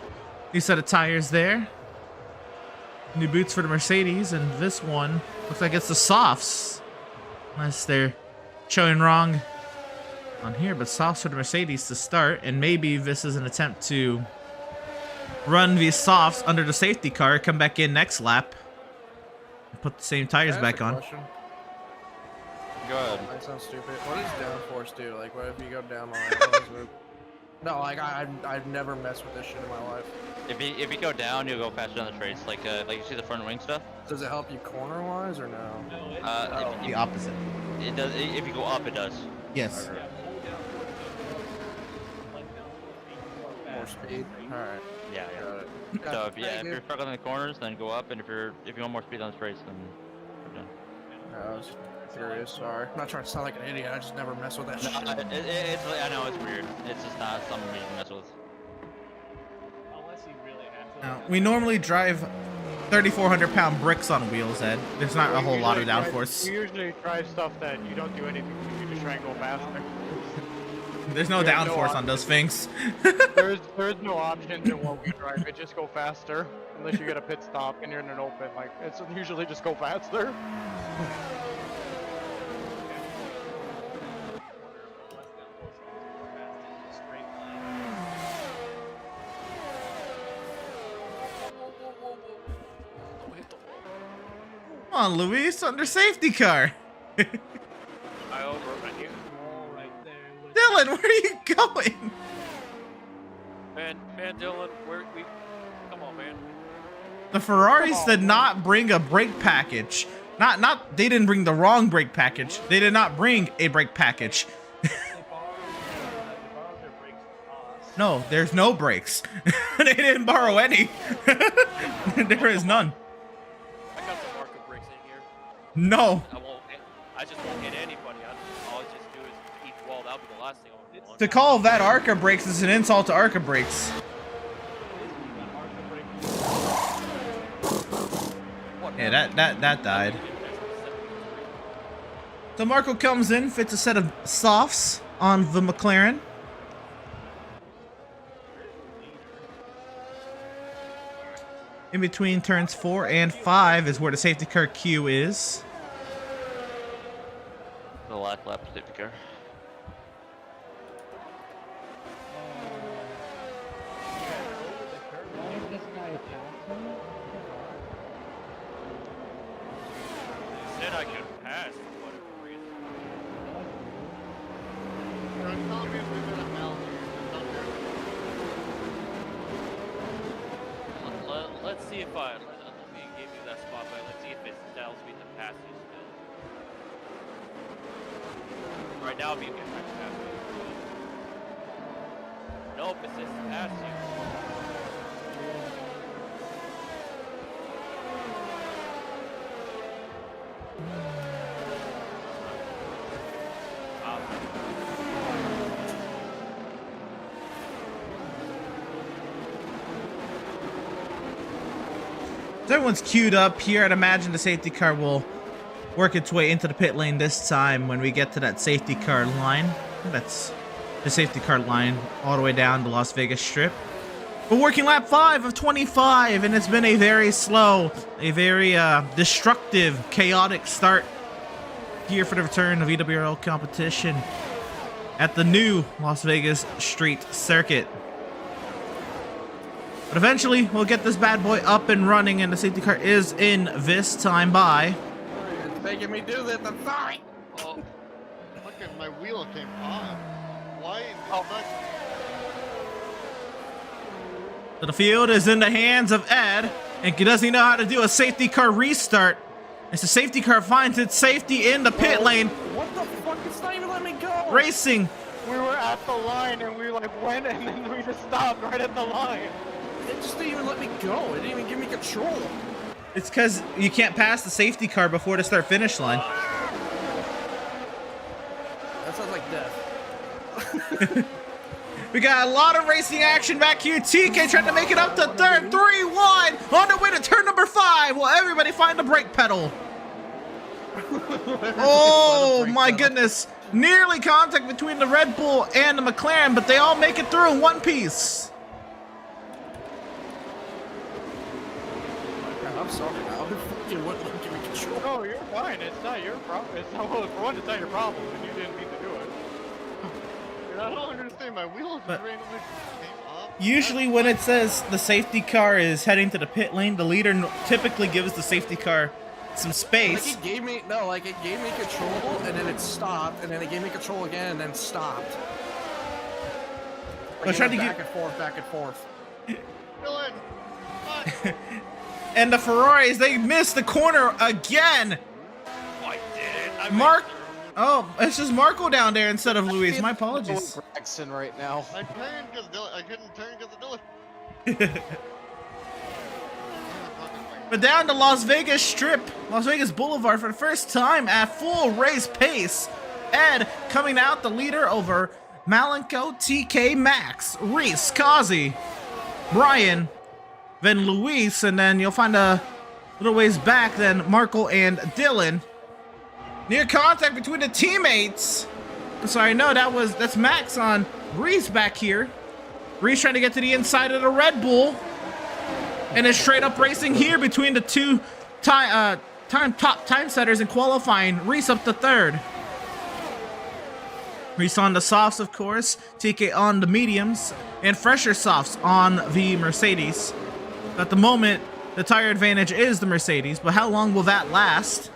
a new set of tires there. New boots for the Mercedes, and this one looks like it's the softs. Unless they're showing wrong on here, but softs for the Mercedes to start, and maybe this is an attempt to run these softs under the safety car, come back in next lap, and put the same tires back on. Question. Go ahead. That sounds stupid. What does downforce do? Like, what if you go down the line? No, like I've never messed with this shit in my life. If you go down, you'll go faster down the straights. Like you see the front wing stuff. Does it help you corner wise or no? The opposite. It does. If you go up, it does. Yes. More speed. All right. Yeah. Got it. So if Thank you. you're struggling in the corners, then go up, and if you want more speed on the straights, then go down. I was curious. Sorry. I'm not trying to sound like an idiot. I just never mess with that shit. I know it's weird. It's just not something we can mess with. Unless you really have to. Now, we normally drive 3,400 pound bricks on wheels, Ed. There's not a whole lot of downforce. You usually drive stuff that you don't do anything. You just try and go faster. There's no There's no downforce on those things. There is no option in what we drive. It just go faster. Unless you get a pit stop and you're in an open. Like, it's usually just go faster. Come on, Luis, under safety car. I overran you. Dylan, where are you going? Man, Dylan, come on, man. The Ferraris did not bring a brake package. They didn't bring the wrong brake package. They did not bring a brake package. No, there's no brakes. They didn't borrow any. There is none. I got some marker bricks in here. No. I just won't hit anybody. All I just do is eat wall. That'll be the last thing I want. To call that Arca brakes is an insult to Arca brakes. Yeah, that died. So Marco comes in, fits a set of softs, on the McLaren. In between turns 4 and 5 is where the safety car queue is. The last lap safety car. Said I could pass for whatever reason. You're telling me if we've been a penalty, Let's see if let me give you that spot, but let's see if it tells me to pass you still. Right now, if you can pass me. Nope, it says pass you. So everyone's queued up here. I'd imagine the safety car will work its way into the pit lane this time when we get to that safety car line. That's the safety car line all the way down the Las Vegas Strip. We're working lap 5 of 25, and it's been a very slow, a very destructive, chaotic start here for the return of EWRL competition at the new Las Vegas Street Circuit. But eventually, we'll get this bad boy up and running, and the safety car is in this time by. It's making me do this. I'm sorry. Oh, look at my wheel came off. Why? So the field is in the hands of Ed, and does he know how to do a safety car restart? As the safety car finds its safety in the pit lane. What the fuck? It's not even letting me go. Racing. We were at the line and we like went and then we just stopped right at the line. It just didn't even let me go. It didn't even give me control. It's because you can't pass the safety car before the start-finish line. That sounds like death. We got a lot of racing action back here. TK trying to make it up to third. 3-1 on the way to turn number 5. Will everybody find the brake pedal? Oh my goodness. Nearly contact between the Red Bull and the McLaren, but they all make it through in one piece. I'm sorry now. It wouldn't give me control. No, you're fine. It's not your problem. It's not, well, for one, it's not your problem, and you didn't mean to do it. I don't understand. My wheel just randomly came up. Usually when it says the safety car is heading to the pit lane, the leader typically gives the safety car some space. Like it gave me control and then it stopped, and then it gave me control again and then stopped. Like I was trying to back and forth. Dylan, fuck. And the Ferraris, they missed the corner again. I did it. Mark. Oh, it's just Marco down there instead of Luis. My apologies. Braxton right now. I turned because Dylan. I couldn't turn because of Dylan. But down to Las Vegas Strip, Las Vegas Boulevard for the first time at full race pace. Ed coming out the leader over Malenko, TK, Max, Reese, Kazi, Brian, then Luis, and then you'll find a little ways back then Marco and Dylan. Near contact between the teammates. I'm sorry, no, that's Max on Reese back here. Reese trying to get to the inside of the Red Bull. And it's straight up racing here between the two top time setters in qualifying. Reese up to third. Reese on the softs, of course. TK on the mediums. And fresher softs on the Mercedes. At the moment, the tire advantage is the Mercedes, but how long will that last?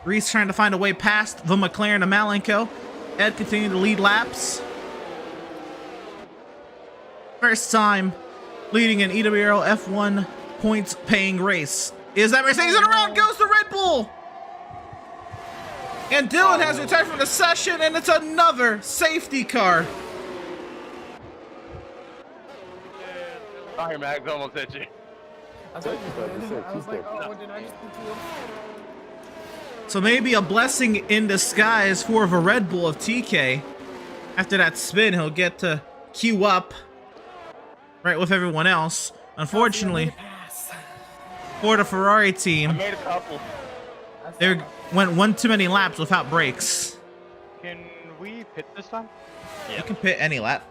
Reese trying to find a way past the McLaren and Malenko. Ed continuing to lead laps. First time leading an EWRL F1 points paying race. Is that Mercedes, and around goes the Red Bull! And Dylan has retired from the session, and it's another safety car. Sorry, Max, almost hit you. I thought you did. I was like, oh, did I just hit you? So maybe a blessing in disguise for the Red Bull of TK. After that spin, he'll get to queue up right with everyone else. Unfortunately, for the Ferrari team, I made a couple. they went one too many laps without brakes. Can we pit this time? You can pit any lap.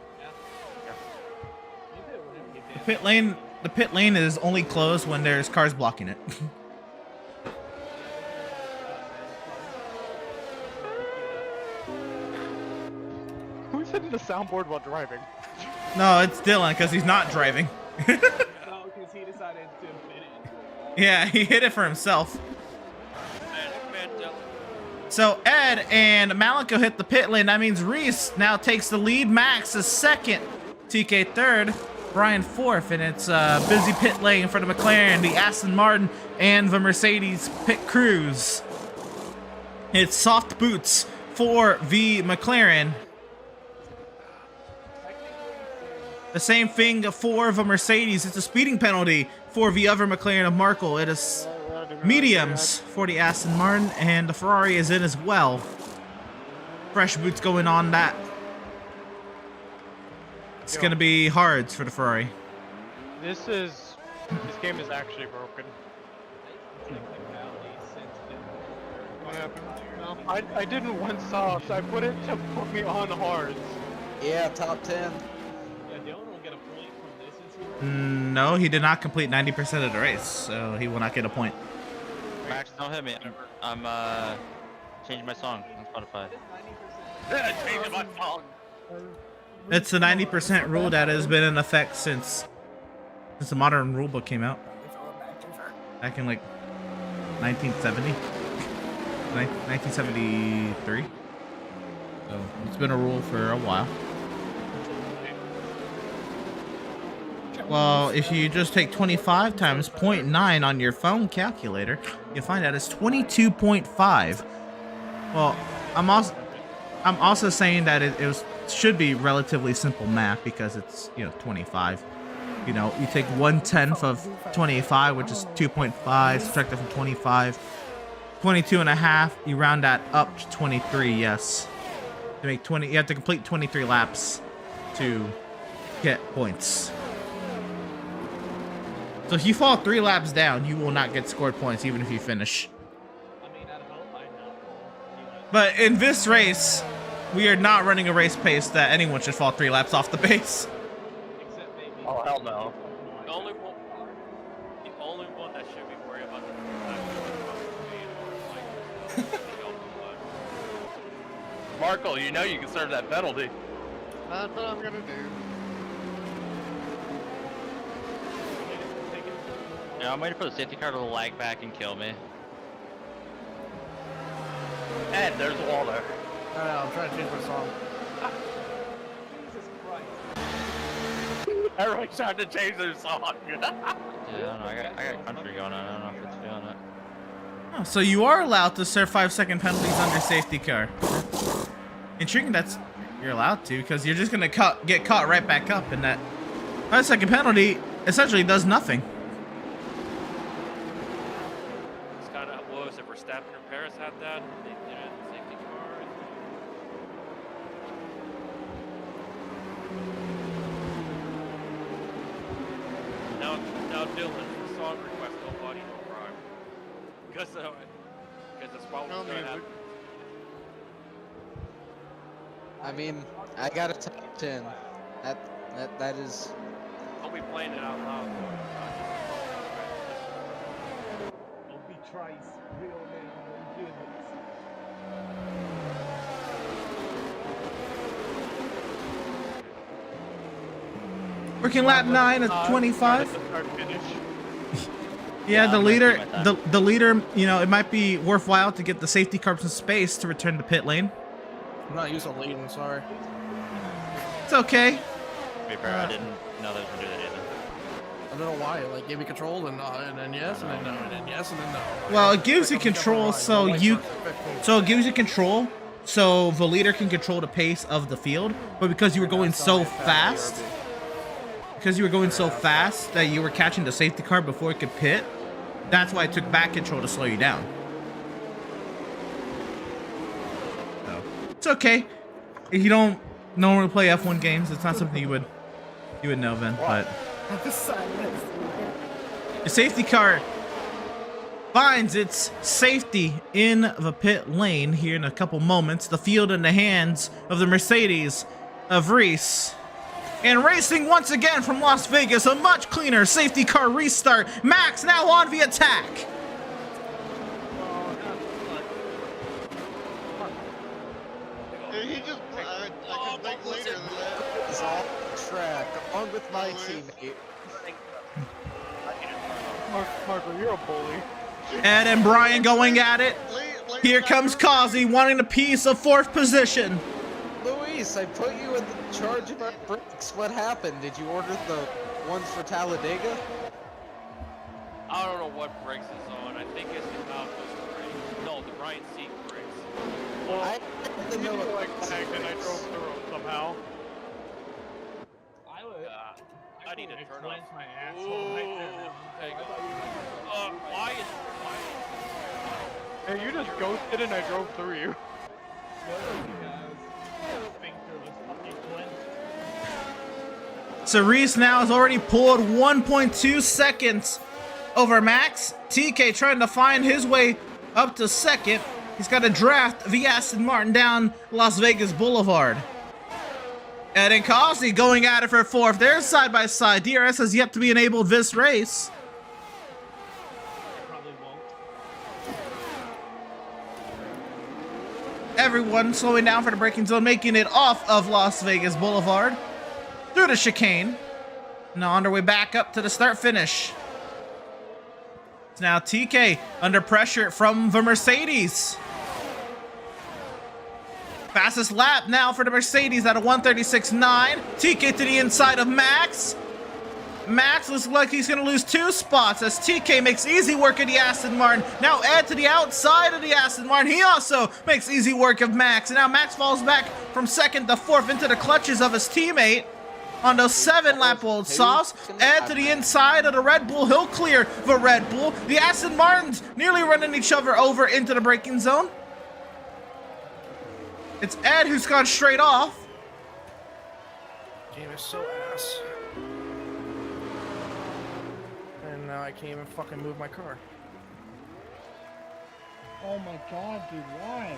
You do whenever you The can. pit lane is only closed when there's cars blocking it. Who's hitting the soundboard while driving? No, it's Dylan because he's not driving. Oh, because he decided to fit it. Yeah, he hit it for himself. Man, So Ed and Malico hit the pit lane. That means Reese now takes the lead. Max is second. TK third. Brian fourth. And it's a busy pit lane for the McLaren, the Aston Martin, and the Mercedes pit crews. It's soft boots for the McLaren. The same thing for the Mercedes. It's a speeding penalty for the other McLaren of Markle. It is mediums for the Aston Martin, and the Ferrari is in as well. Fresh boots going on that. It's going to be hards for the Ferrari. This game is actually broken. What happened? No, I didn't want softs. I put it to put me on hards. Yeah, top 10. Yeah, Dylan will get a point from this. No, he did not complete 90% of the race, so he will not get a point. Max, don't hit me. I'm changing my song on Spotify. changing my song. It's the 90% rule that has been in effect since the modern rulebook came out. Back in like 1970. 1973. So it's been a rule for a while. Well, if you just take 25 times 0.9 on your phone calculator, you'll find out it's 22.5. Well, I'm also saying that it should be relatively simple math because it's, 25. You take 1/10 of 25, which is 2.5, subtract it from 25. 22.5, you round that up to 23, yes. To make 20, you have to complete 23 laps to get points. So if you fall 3 laps down, you will not get scored points even if you finish. But in this race, we are not running a race pace that anyone should fall 3 laps off the base. Oh, hell no. The only one that should be worried about the Markle, you know you can serve that penalty. That's what I'm gonna do. Yeah, I'm waiting for the safety car to lag back and kill me. Ed, there's a wall there. I know, I'm trying to change my song. Jesus Christ. Everyone's trying to change their song. Yeah, I don't know. I got country going on. I don't know if it's feeling it. Oh, so you are allowed to serve 5-second penalties under safety car. Intriguing you're allowed to, because you're just gonna get caught right back up, and that 5-second penalty essentially does nothing. It's kind of, what was it, Verstappen and Paris had that? They did it in the safety car. Now Dylan, song request, no body, no crime. Because that's probably what's gonna happen. I mean, I got a top 10. That is. I'll be playing it out loud. Don't be Trice, real man, don't do this. Working lap 9 at 25. Yeah, the leader, the leader, it might be worthwhile to get the safety car some space to return to pit lane. I'm not used to leading, sorry. It's okay. To be fair, I didn't know they were gonna do that either. I don't know why. Like, gave me control and then yes, and then no, and then yes, and then no. Well, it gives you control, so it gives you control, so the leader can control the pace of the field. But because you were going so fast, that you were catching the safety car before it could pit, that's why it took back control to slow you down. So it's okay. If you don't normally play F1 games, it's not something you would know, Vin. But the safety car, finds its safety in the pit lane here in a couple moments. The field in the hands of the Mercedes of Reese. And racing once again from Las Vegas, a much cleaner safety car restart. Max now on the attack. He just I can think later than that. He's off track, along with my teammate. Marco, you're a bully. Ed and Brian going at it. Here comes Kazi wanting a piece of 4th position. Luis, I put you in charge of our brakes. What happened? Did you order the ones for Talladega? I don't know what brakes is on. I think it's the Malcolm's brakes. No, the Ryan Seek brakes. Well, I didn't know it like tagged and I drove through it somehow. I need to turn off. my asshole right there now. There you go. Why is Hey, you just ghosted and I drove through you. So Reese now has already pulled 1.2 seconds over Max. TK trying to find his way up to 2nd. He's got to draft the Aston Martin down Las Vegas Boulevard. Ed and Kazi going at it for 4th. They're side by side. DRS has yet to be enabled this race. Probably won't. Everyone slowing down for the braking zone, making it off of Las Vegas Boulevard through the chicane. Now on their way back up to the start finish. It's now TK under pressure from the Mercedes. Fastest lap now for the Mercedes at a 1:36.9. TK to the inside of Max. Max looks like he's going to lose 2 spots as TK makes easy work of the Aston Martin. Now Ed to the outside of the Aston Martin. He also makes easy work of Max. And now Max falls back from 2nd to 4th into the clutches of his teammate on those 7-lap-old softs. Ed to the inside of the Red Bull. He'll clear the Red Bull. The Aston Martins nearly running each other over into the braking zone. It's Ed who's gone straight off. Game is so ass. And now I can't even fucking move my car. Oh my god, dude, why?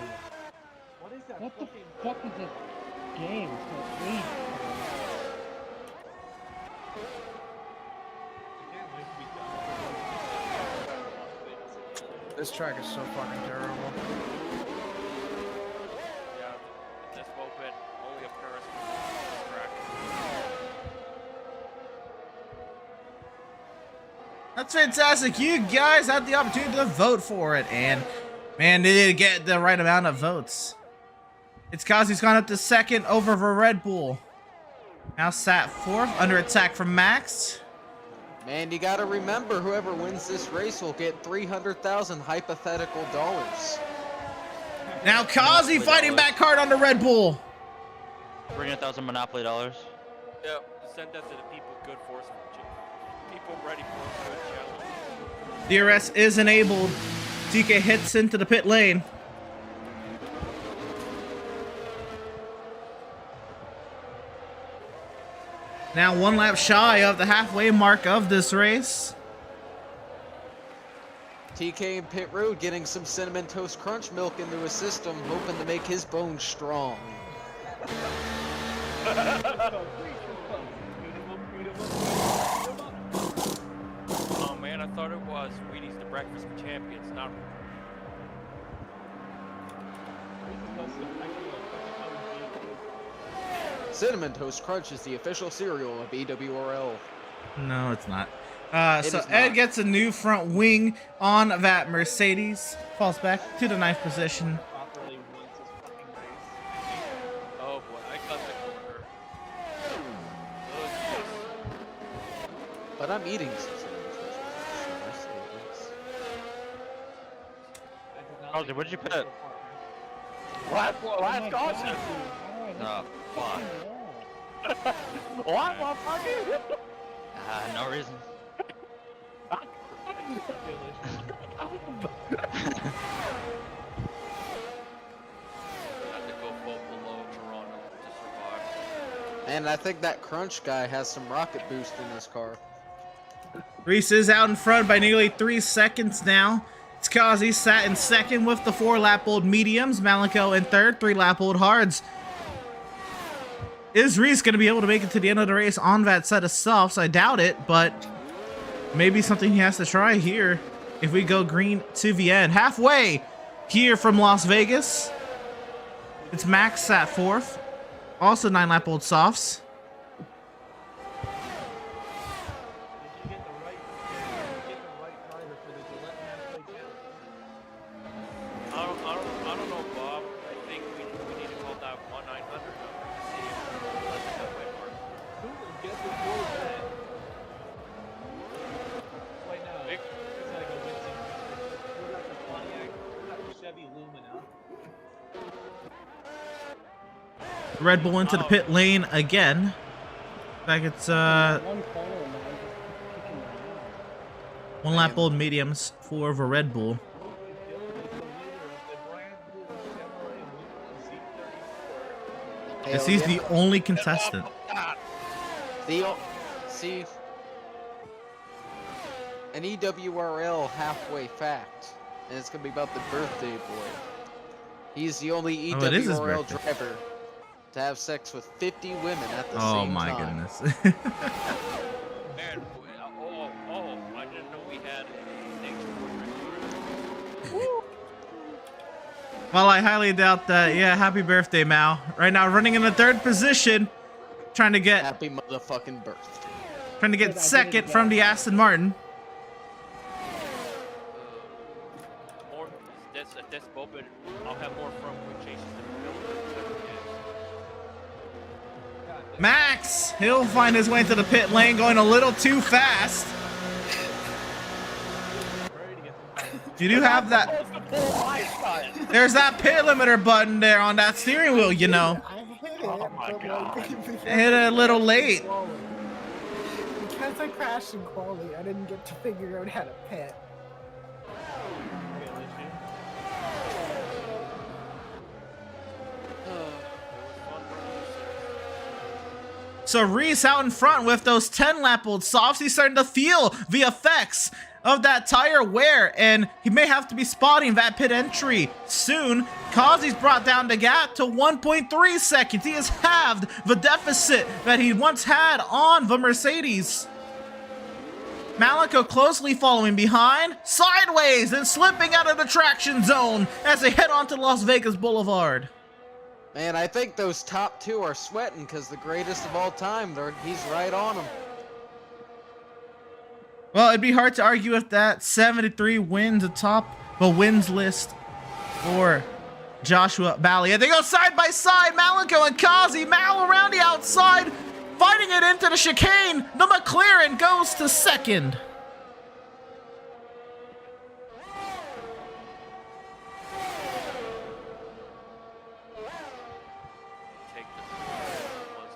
What is that? What the fuck is this game? So weak. This track is so fucking terrible. Yeah, this moped only a Paris track. That's fantastic. You guys had the opportunity to vote for it, and man, they didn't get the right amount of votes. It's Kazi's gone up to 2nd over the Red Bull. Now sat 4th under attack from Max. Man, you gotta remember, whoever wins this race will get 300,000 hypothetical dollars. Now Kazi fighting back hard on the Red Bull. Bring 1,000 Monopoly dollars. Yeah, send that to the people good for us. People ready for a good challenge. DRS is enabled. TK hits into the pit lane. Now 1 lap shy of the halfway mark of this race. TK in pit road getting some Cinnamon Toast Crunch milk into his system, hoping to make his bones strong. Oh man, I thought it was Wheaties the breakfast for champions, not. Cinnamon Toast Crunch is the official cereal of EWRL. No, it's not. So is Ed not. gets a new front wing on that Mercedes. Falls back to the 9th position. Oh boy, I cut the corner. But I'm eating some Cinnamon Toast Crunch. Ozzy, what did you put? Last caution. Oh, fuck. What, motherfucker? No reason. And I think that Crunch guy has some rocket boost in his car. Reese is out in front by nearly 3 seconds now. Skazi sat in second with the 4-lap-old mediums. Malico in third, 3-lap-old hards. Is Reese going to be able to make it to the end of the race on that set of softs? I doubt it, but maybe something he has to try here if we go green to the end. Halfway here from Las Vegas. It's Max at fourth. Also 9-lap-old softs. I don't know, Bob. I think we need to call that 1-900 number to see if we'll let the win mark. Who will get the Corvette? Wait, no. It's gotta go get some. We got the Pontiac, we got the Chevy Lumina. Red Bull into the pit lane again. Like it's 1-lap-old mediums for the Red Bull. Yes, he's the only contestant. See, an EWRL halfway fact, and it's gonna be about the birthday boy. He's the only EWRL driver to have sex with 50 women at the same time. Oh my goodness. Man, I didn't know we had a Well, I highly doubt that. Yeah, happy birthday, Mal. Right now, running in the third position, trying to get happy motherfucking birthday. Trying to get second from the Aston Martin. more. At this moment, I'll have more front wing chases than Max, he'll find his way into the pit lane, going a little too fast. You do have that. There's that pit limiter button there on that steering wheel, you know. I hit it. Oh my god. I hit it a little late. Because I crashed in quali, I didn't get to figure out how to pit. So Reese out in front with those 10-lap-old softs. He's starting to feel the effects of that tire wear, and he may have to be spotting that pit entry soon. Kazi's brought down the gap to 1.3 seconds. He has halved the deficit that he once had on the Mercedes. Malico closely following behind, sideways and slipping out of the traction zone as they head onto Las Vegas Boulevard. Man, I think those top two are sweating because the greatest of all time, he's right on them. Well, it'd be hard to argue with that. 73 wins atop the wins list for Joshua Bally. They go side by side, Malico and Kazi. Mal around the outside, fighting it into the chicane. The McLaren goes to second.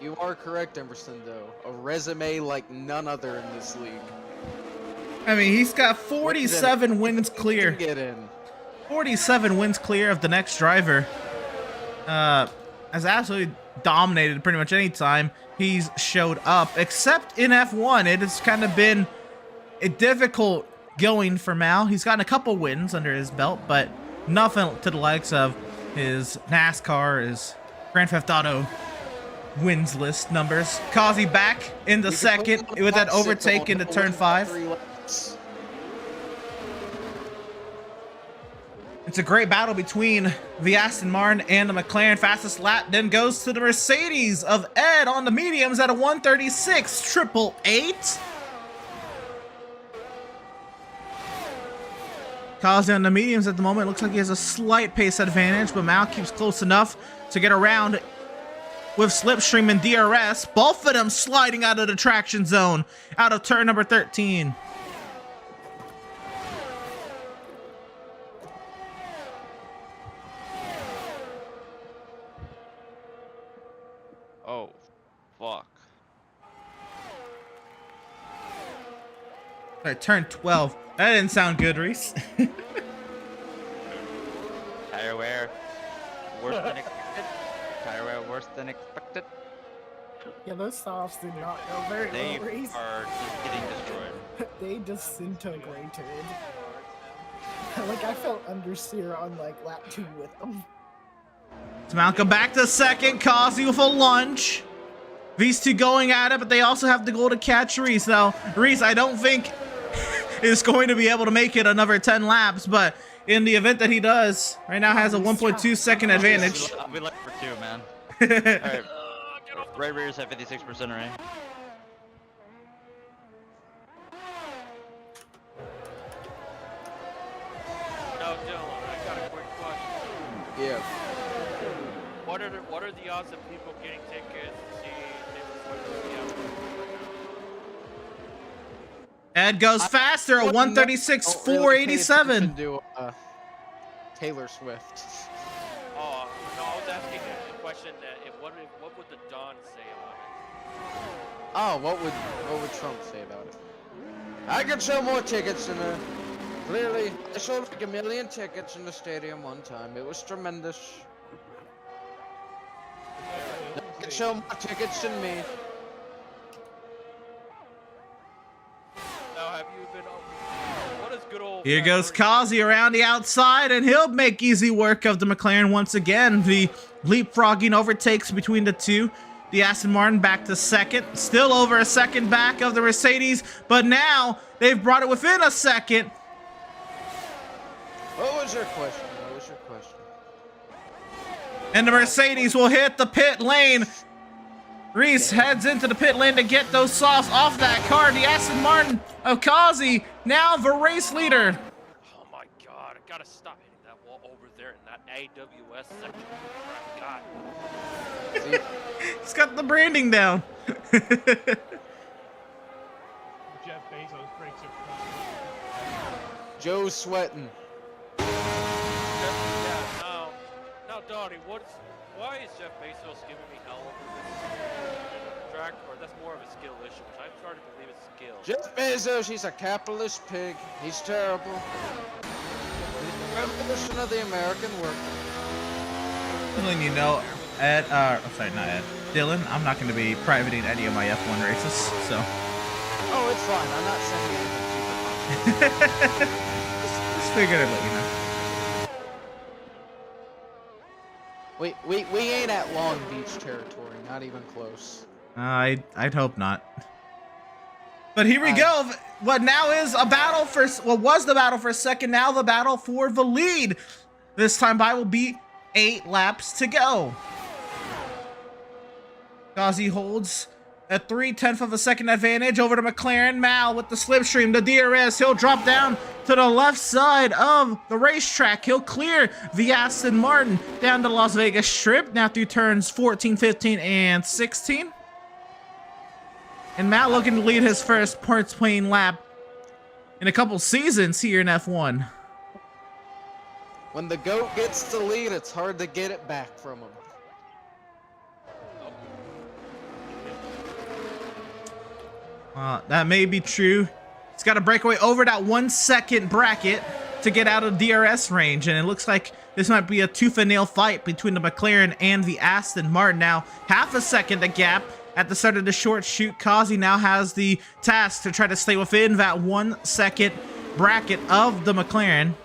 You are correct, Emerson, though. A resume like none other in this league. I mean, he's got 47 wins clear. Get in. 47 wins clear of the next driver. Has absolutely dominated pretty much any time he's showed up, except in F1. It has kind of been a difficult going for Mal. He's gotten a couple wins under his belt, but nothing to the likes of his NASCAR, his Grand Theft Auto wins list numbers. Kazi back in the second with that overtake into turn 5. It's a great battle between the Aston Martin and the McLaren. Fastest lap then goes to the Mercedes of Ed on the mediums at a 1:36.888. Kazi on the mediums at the moment. Looks like he has a slight pace advantage, but Mal keeps close enough to get around with Slipstream and DRS. Both of them sliding out of the traction zone out of turn number 13. Oh, fuck. All right, turn 12. That didn't sound good, Reese. Tire wear worse than expected. Tire wear worse than expected. Yeah, those softs did not go very They well, Reese. are just getting destroyed. They disintegrated. Like, I felt understeer on, like, lap 2 with them. So Malcolm back to second, Causey with a lunge. These two going at it, but they also have the goal to catch Reese. Now, Reese, I don't think is going to be able to make it another 10 laps, but in the event that he does, right now has a 1.2 second advantage. We left for 2, man. Alright. Right rear's at 56% right? Now, Dylan, I got a quick question. Yeah. What are the odds of people getting tickets to see Taylor Swift in the outfit right now? Ed goes faster at 136.487. Do Taylor Swift. Oh, no, I was asking the question that what would the Don say about it? Oh, what would Trump say about it? I could sell more tickets than her. Clearly, I sold like 1 million tickets in the stadium one time. It was tremendous. I could sell more tickets than me. Now, have you been? What is good old? Here goes Causey around the outside, and he'll make easy work of the McLaren once again. The leapfrogging overtakes between the two. The Aston Martin back to second, still over a second back of the Mercedes, but now they've brought it within a second. What was your question? What was your question? And the Mercedes will hit the pit lane. Reese heads into the pit lane to get those softs off that car. The Aston Martin of Causey, now the race leader. Oh my God! I gotta stop hitting that wall over there in that AWS section. God. He's got the branding down. Jeff Bezos breaks it. Joe's sweating. Yeah, now, Donnie, why is Jeff Bezos giving me hell over this track? Or that's more of a skill issue, which I'm starting to believe it's skill. Jeff Bezos, he's a capitalist pig. He's terrible. He's the revolution of the American worker. Dylan, you know, Ed, I'm sorry, not Ed. Dylan, I'm not going to be privating any of my F1 races, so. Oh, it's fine. I'm not sending anything to you. Just figured I'd let you know. We ain't at Long Beach territory, not even close. I'd hope not. But here we go. What now is a battle for, what was the battle for second, now the battle for the lead. This time by will be 8 laps to go. Causey holds a 0.3 of a second advantage over to McLaren. Mal with the slipstream, the DRS. He'll drop down to the left side of the racetrack. He'll clear the Aston Martin down to Las Vegas Strip. Now through turns 14, 15, and 16. And Mal looking to lead his first parts plane lap in a couple seasons here in F1. When the GOAT gets the lead, it's hard to get it back from him. That may be true. He's got to break away over that 1 second bracket to get out of DRS range, and it looks like this might be a tooth-and-nail fight between the McLaren and the Aston Martin. Now, half a second a gap at the start of the short shoot. Causey now has the task to try to stay within that 1 second bracket of the McLaren.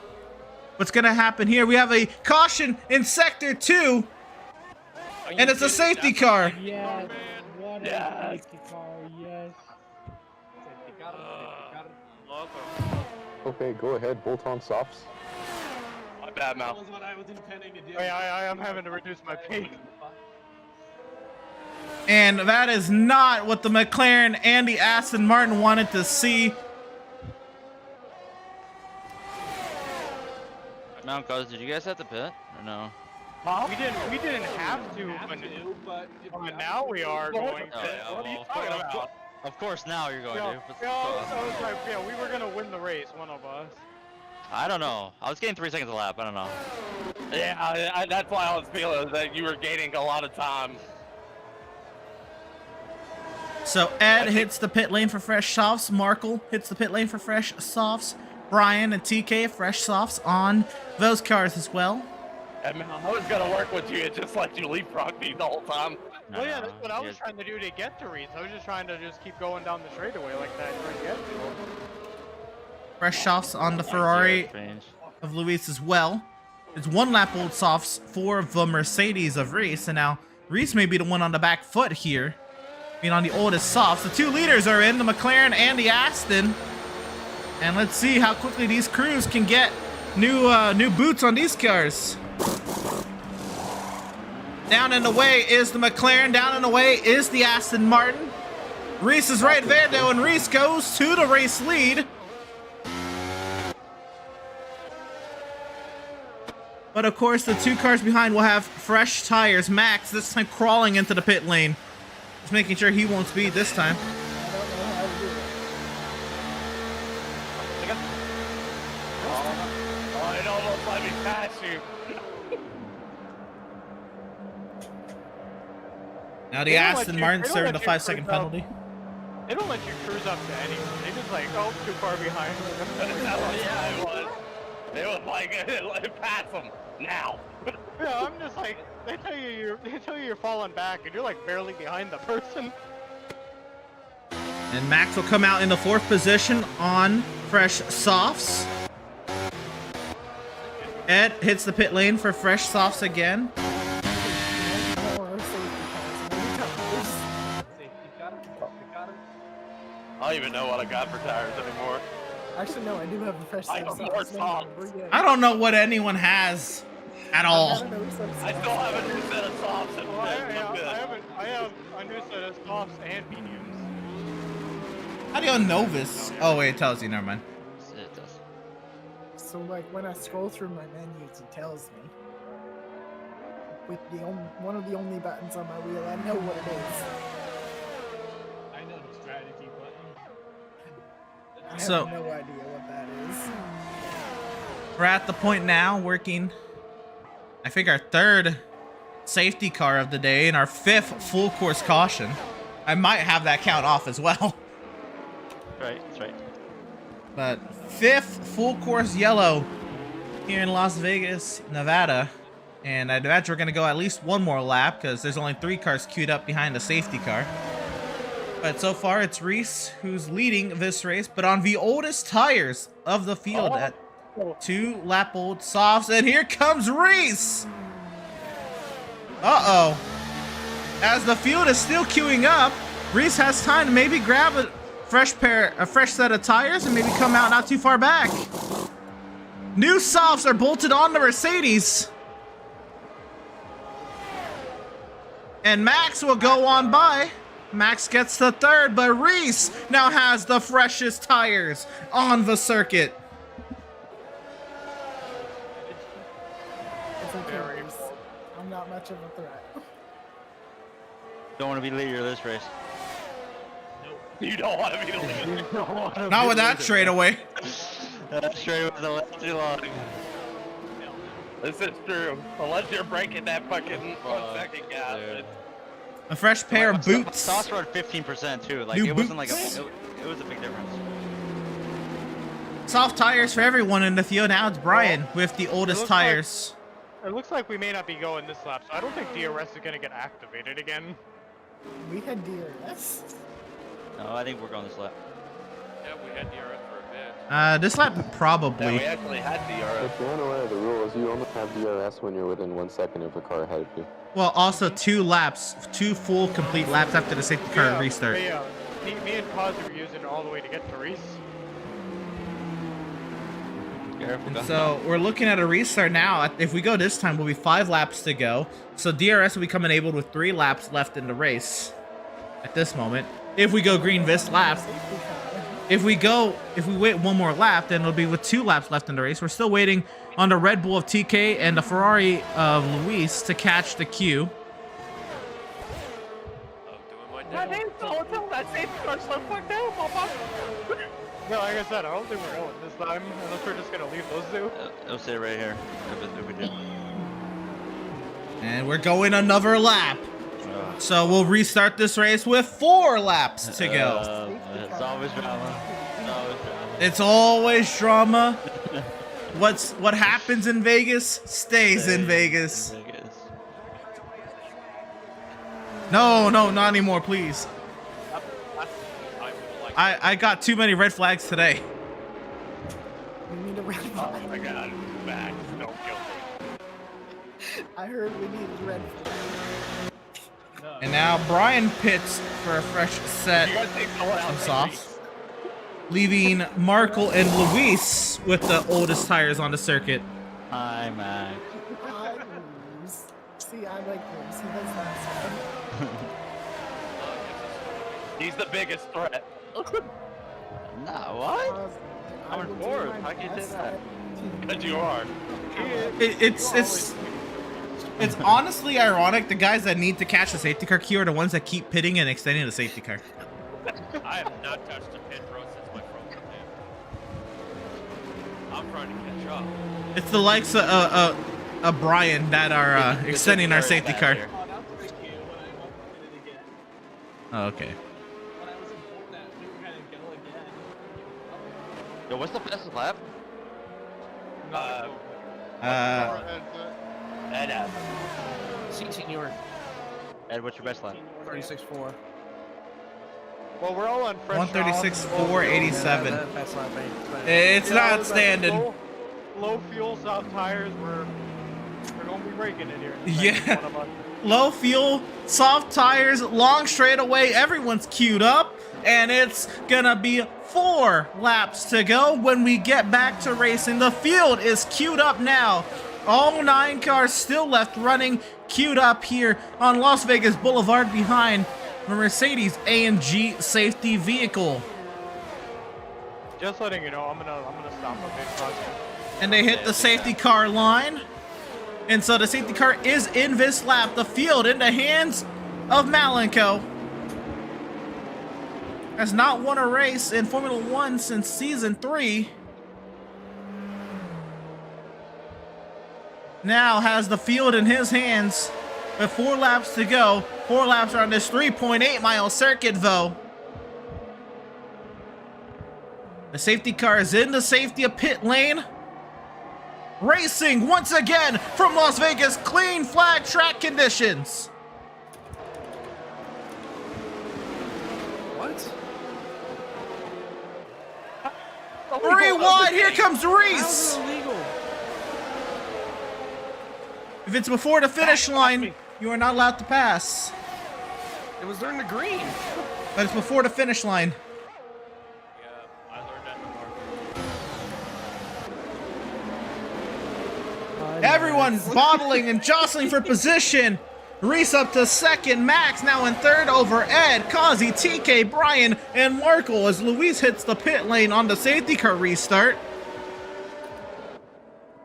What's going to happen here? We have a caution in Sector 2, and it's a safety car. Yes, what a safety car, yes. Okay, go ahead, bolt on softs. My bad, Mal. That was what I was intending to do. I am having to reduce my pace. And that is not what the McLaren and the Aston Martin wanted to see. Now, cause did you guys have to pit or no? We didn't have to, but now we are going to. What are you talking about? Of course now you're going to. Yeah, we were gonna win the race, one of us. I don't know. I was getting 3 seconds a lap. I don't know. Yeah, that's why I was feeling that you were gaining a lot of time. So Ed hits the pit lane for fresh softs. Markle hits the pit lane for fresh softs. Brian and TK fresh softs on those cars as well. I mean, I was gonna work with you. It just let you leapfrog me the whole time. Well, yeah, that's what I was trying to do to get to Reese. I was just trying to keep going down the straightaway like that. Fresh softs on the Ferrari. of Luis as well. It's 1 lap old softs for the Mercedes of Reese, and now Reese may be the one on the back foot here, being on the oldest softs. The 2 leaders are in, the McLaren and the Aston. And let's see how quickly these crews can get new boots on these cars. Down and away is the McLaren. Down and away is the Aston Martin. Reese is right there though, and Reese goes to the race lead. But of course, the 2 cars behind will have fresh tires. Max this time crawling into the pit lane. Just making sure he won't speed this time. Oh, it almost let me pass you. Now the Aston Martin serving the 5-second penalty. They don't let you cruise up to anyone. They just like, oh, too far behind. Yeah, it was. It was like, pass them now. Yeah, I'm just like, they tell you you're falling back, and you're like barely behind the person. And Max will come out in the 4th position on fresh softs. Ed hits the pit lane for fresh softs again. I don't even know what I got for tires anymore. Actually, no, I do have the fresh I have more softs. I don't know what anyone has at all. I still have a new set of softs and I have a new set of softs and mediums. How do you know this? Oh wait, it tells you, never mind. It does. So like when I scroll through my menus, it tells me. With one of the only buttons on my wheel, I know what it is. I know the strategy button. I have So- no idea what that is. We're at the point now working, I think, our 3rd safety car of the day and our 5th full course caution. I might have that count off as well. Right, that's right. But 5th full course yellow here in Las Vegas, Nevada. And I'd imagine we're going to go at least 1 more lap because there's only 3 cars queued up behind the safety car. But so far it's Reese who's leading this race, but on the oldest tires of the field at 2 lap old softs. And here comes Reese. Uh-oh. As the field is still queuing up, Reese has time to maybe grab a fresh set of tires and maybe come out not too far back. New softs are bolted on the Mercedes. And Max will go on by. Max gets the 3rd, but Reese now has the freshest tires on the circuit. It's okay, Reese. I'm not much of a threat. Don't want to be leader of this race. You don't want to be the leader. Not with that straightaway. That straight was a little too long. This is true. Unless you're breaking that fucking 1-second gap. A fresh pair of boots. Sauce were at 15% too. Like New it wasn't like boots. it was a big difference. Soft tires for everyone in the field. Now it's Brian with the oldest tires. It looks like we may not be going this lap, so I don't think DRS is going to get activated again. We had DRS. No, I think we're going this lap. Yeah, we had DRS for a bit. This lap probably. Yeah, we actually had DRS. If you're unaware of the rules, you only have DRS when you're within 1 second of the car ahead of you. Well, also 2 laps, 2 full complete laps after the safety car restart. Me and Cos were using it all the way to get to Reese. And so we're looking at a restart now. If we go this time, we'll be 5 laps to go. So DRS will become enabled with 3 laps left in the race at this moment. If we go green this lap. If we wait 1 more lap, then it'll be with 2 laps left in the race. We're still waiting on the Red Bull of TK and the Ferrari of Luis to catch the queue. That safety car's so fucked up, Papa. No, like I said, I don't think we're going this time, unless we're just gonna leave those 2. It'll stay right here if we do. And we're going another lap. So we'll restart this race with 4 laps to go. It's always drama. It's always drama. What happens in Vegas stays in Vegas. No, not anymore, please. I got too many red flags today. We need a red flag. Oh my god, Max, don't kill me. I heard we need a red flag. And now Brian pits for a fresh set You gotta take someone out. of softs, leaving Markle and Luis with the oldest tires on the circuit. Hi, Max. I lose. See, I like Bruce. He does that stuff. He's the biggest threat. Nah, what? I I'm will in do fourth. my How can you say best that? at- Because you are. It's honestly ironic. The guys that need to catch the safety car queue are the ones that keep pitting and extending the safety car. I have not touched a pit row since my front wheel came. I'm trying to catch up. It's the likes of Brian that are extending our safety car. Oh, that was pretty cute when I went it again. Oh, okay. When I was in Fortnite, we were gonna go again. Yo, what's the fastest lap? Ed, Senior. Ed, what's your best lap? 36.4. Well, we're all on fresh. 136.487. That's not bad. It's not standing. Low fuel, soft tires. We're gonna be breaking it here. Yeah. Low fuel, soft tires, long straightaway. Everyone's queued up, and it's gonna be 4 laps to go when we get back to racing. The field is queued up now. All 9 cars still left running, queued up here on Las Vegas Boulevard behind the Mercedes AMG safety vehicle. Just letting you know, I'm gonna stop a big project. And they hit the safety car line. And so the safety car is in this lap. The field in the hands of Malenko. Has not won a race in Formula 1 since season 3. Now has the field in his hands with 4 laps to go. 4 laps are on this 3.8-mile circuit, though. The safety car is in the safety of pit lane. Racing once again from Las Vegas, clean flag track conditions. What? Rewind, here comes Reese. If it's before the finish line, you are not allowed to pass. It was during the green. But it's before the finish line. Yeah, I learned that in the market. Everyone bottling and jostling for position. Reese up to second, Max now in third over Ed, Kazi, TK, Brian, and Markle as Luis hits the pit lane on the safety car restart.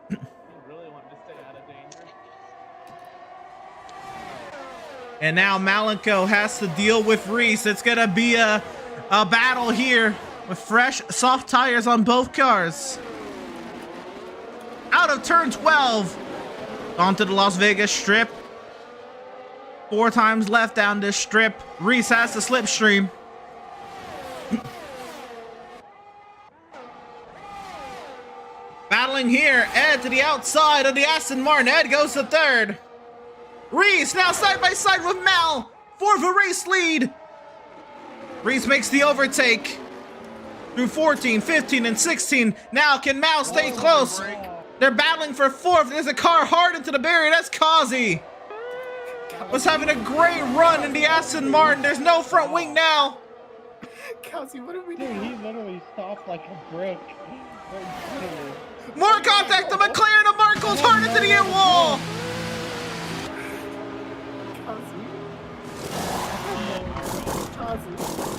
Really wanted to stay out of danger. And now Malenko has to deal with Reese. It's gonna be a battle here with fresh, soft tires on both cars. Out of turn 12, onto the Las Vegas strip. 4 times left down this strip. Reese has the slipstream. Battling here, Ed to the outside of the Aston Martin. Ed goes to third. Reese now side by side with Mal for the race lead. Reese makes the overtake through 14, 15, and 16. Now can Mal stay close? They're battling for 4th. There's a car hard into the barrier. That's Kazi. Was having a great run in the Aston Martin. There's no front wing now. Kazi, what are we Dude, doing? he literally stopped like a brick. More contact. The McLaren of Markle's hard into the end wall.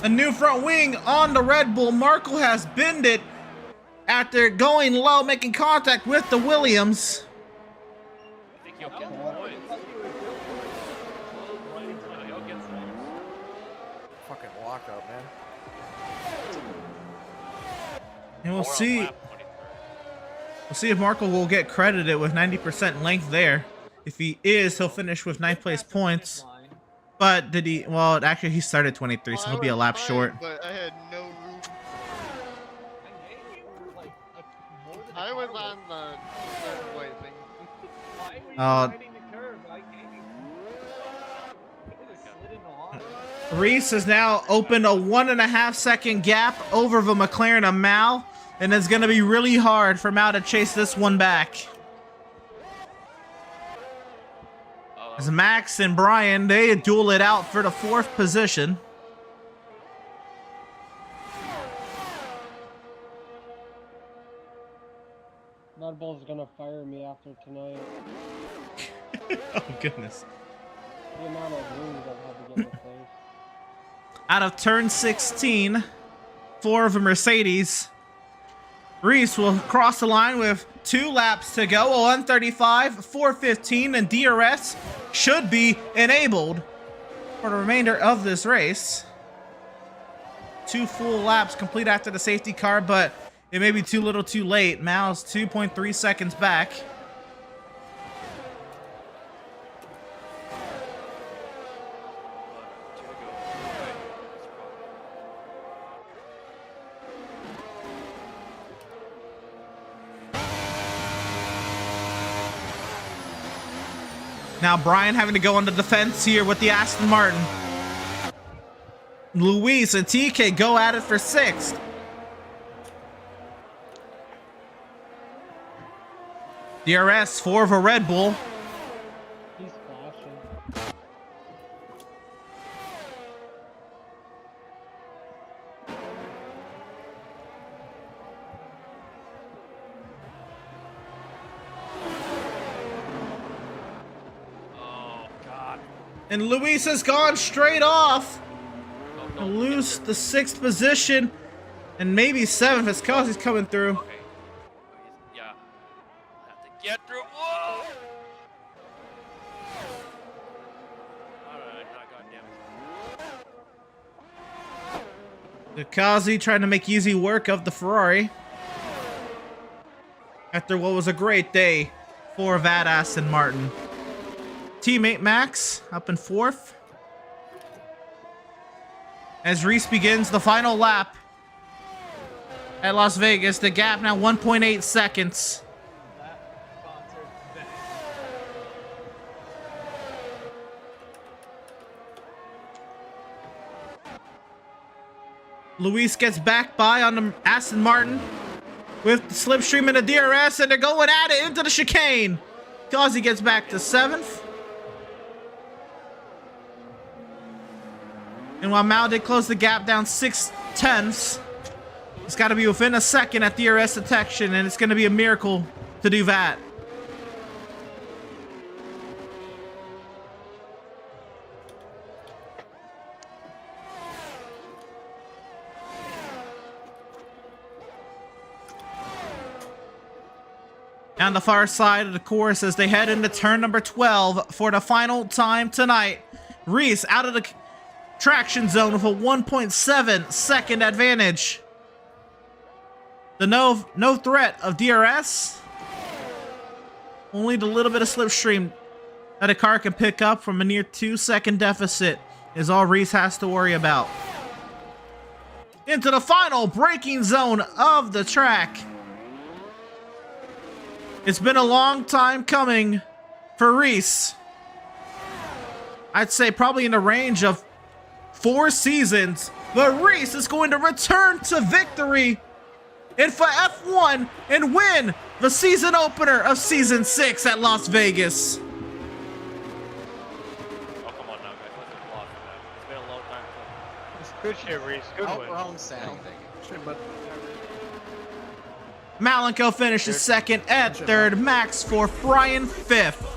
A new front wing on the Red Bull. Markle has binned it after going low, making contact with the Williams. I think you'll get points. No, you'll get some. Fucking lockup, man. And we'll see. We'll see if Markle will get credited with 90% length there. If he is, he'll finish with 9th place points. But did he? Well, actually, he started 23, so he'll be a lap short. But I had no room. I was on the third way thing. Why were you Oh. riding the curve? I gave you. It would have slid in the water. Reese has now opened a 1.5 second gap over the McLaren of Mal. and it's going to be really hard for Mao to chase this one back. As Max and Brian, they duel it out for the 4th position. Red Bull's gonna fire me after tonight. Oh, goodness. The amount of rooms I've had to get replaced. Out of turn 16, 4 of a Mercedes, Reese will cross the line with 2 laps to go. 135, 415, and DRS should be enabled for the remainder of this race. 2 full laps complete after the safety car, but it may be too little too late. Mao's 2.3 seconds back. Now Brian having to go on the defense here with the Aston Martin. Luis and TK go at it for 6th. DRS, 4 of a Red Bull. He's flashing. And Luis has gone straight off. To lose the 6th position and maybe 7th as Kazi's coming through. Okay. Yeah. Have to get through. Whoa! Alright, goddamn. Kazi trying to make easy work of the Ferrari. After what was a great day for Aston Martin. Teammate Max up in 4th. As Reese begins the final lap at Las Vegas, the gap now 1.8 seconds. Luis gets back by on the Aston Martin with the slipstream and the DRS, and they're going at it into the chicane. Kazi gets back to 7th. And while Mao did close the gap down 6/10, it's got to be within a second at DRS detection, and it's going to be a miracle to do that. On the far side of the course as they head into turn number 12 for the final time tonight. Reese out of the traction zone with a 1.7 second advantage. The no threat of DRS. Only the little bit of slipstream that a car can pick up from a near 2-second deficit is all Reese has to worry about. Into the final braking zone of the track. It's been a long time coming for Reese. I'd say probably in the range of 4 seasons, but Reese is going to return to victory in for F1 and win the season opener of Season 6 at Las Vegas. Oh, come on now, guys. Let's just block that. It's been a long time. Good shit, Reese. Good win. Wrong sound. Shit, but Malenko finishes 2nd, Ed 3rd, Max 4th, Brian 5th.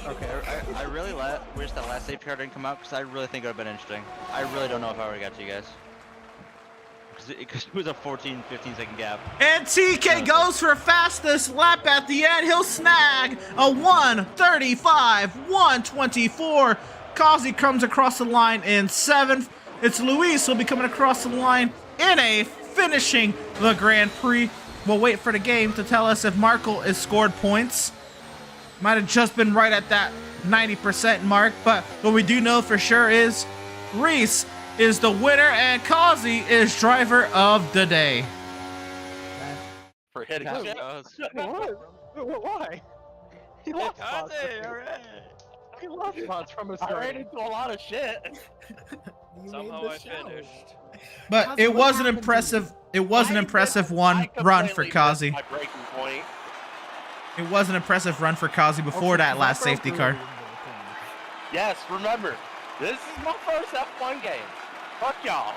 Okay, I really wish that last safety car didn't come out because I really think it would have been interesting. I really don't know if I would have got to you guys. Because it was a 14, 15 second gap. And TK goes for fastest lap at the end. He'll snag a 1:35, 1:24. Kazi comes across the line in 7th. It's Luis who'll be coming across the line in 8th, finishing the Grand Prix. We'll wait for the game to tell us if Markle has scored points. Might have just been right at that 90% mark, but what we do know for sure is Reese is the winner and Kazi is driver of the day. For hitting us. Why? He lost spots. Alright. He lost spots from a start. I ran into a lot of shit. You Somehow made I the show. finished. But Kazi, it what was an happened to you? impressive. It was an I impressive missed- one I run for completely Kazi. missed my breaking point. It was an impressive run for Kazi before Okay, that 'cause I last broke safety through car. a little bit of time. Yes, remember, this is my first F1 game. Fuck y'all.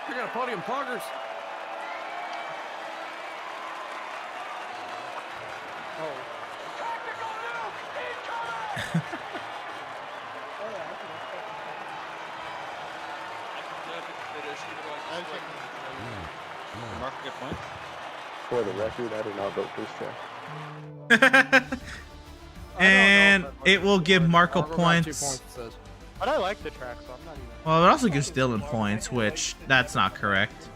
You're gonna podium poggers. Mark, good point. For the record, I did not vote for this track. And it will give Marco Marco got 2 points. points, it says. But I like the track, so I'm not even. Well, it also gives Dylan points, which that's not correct.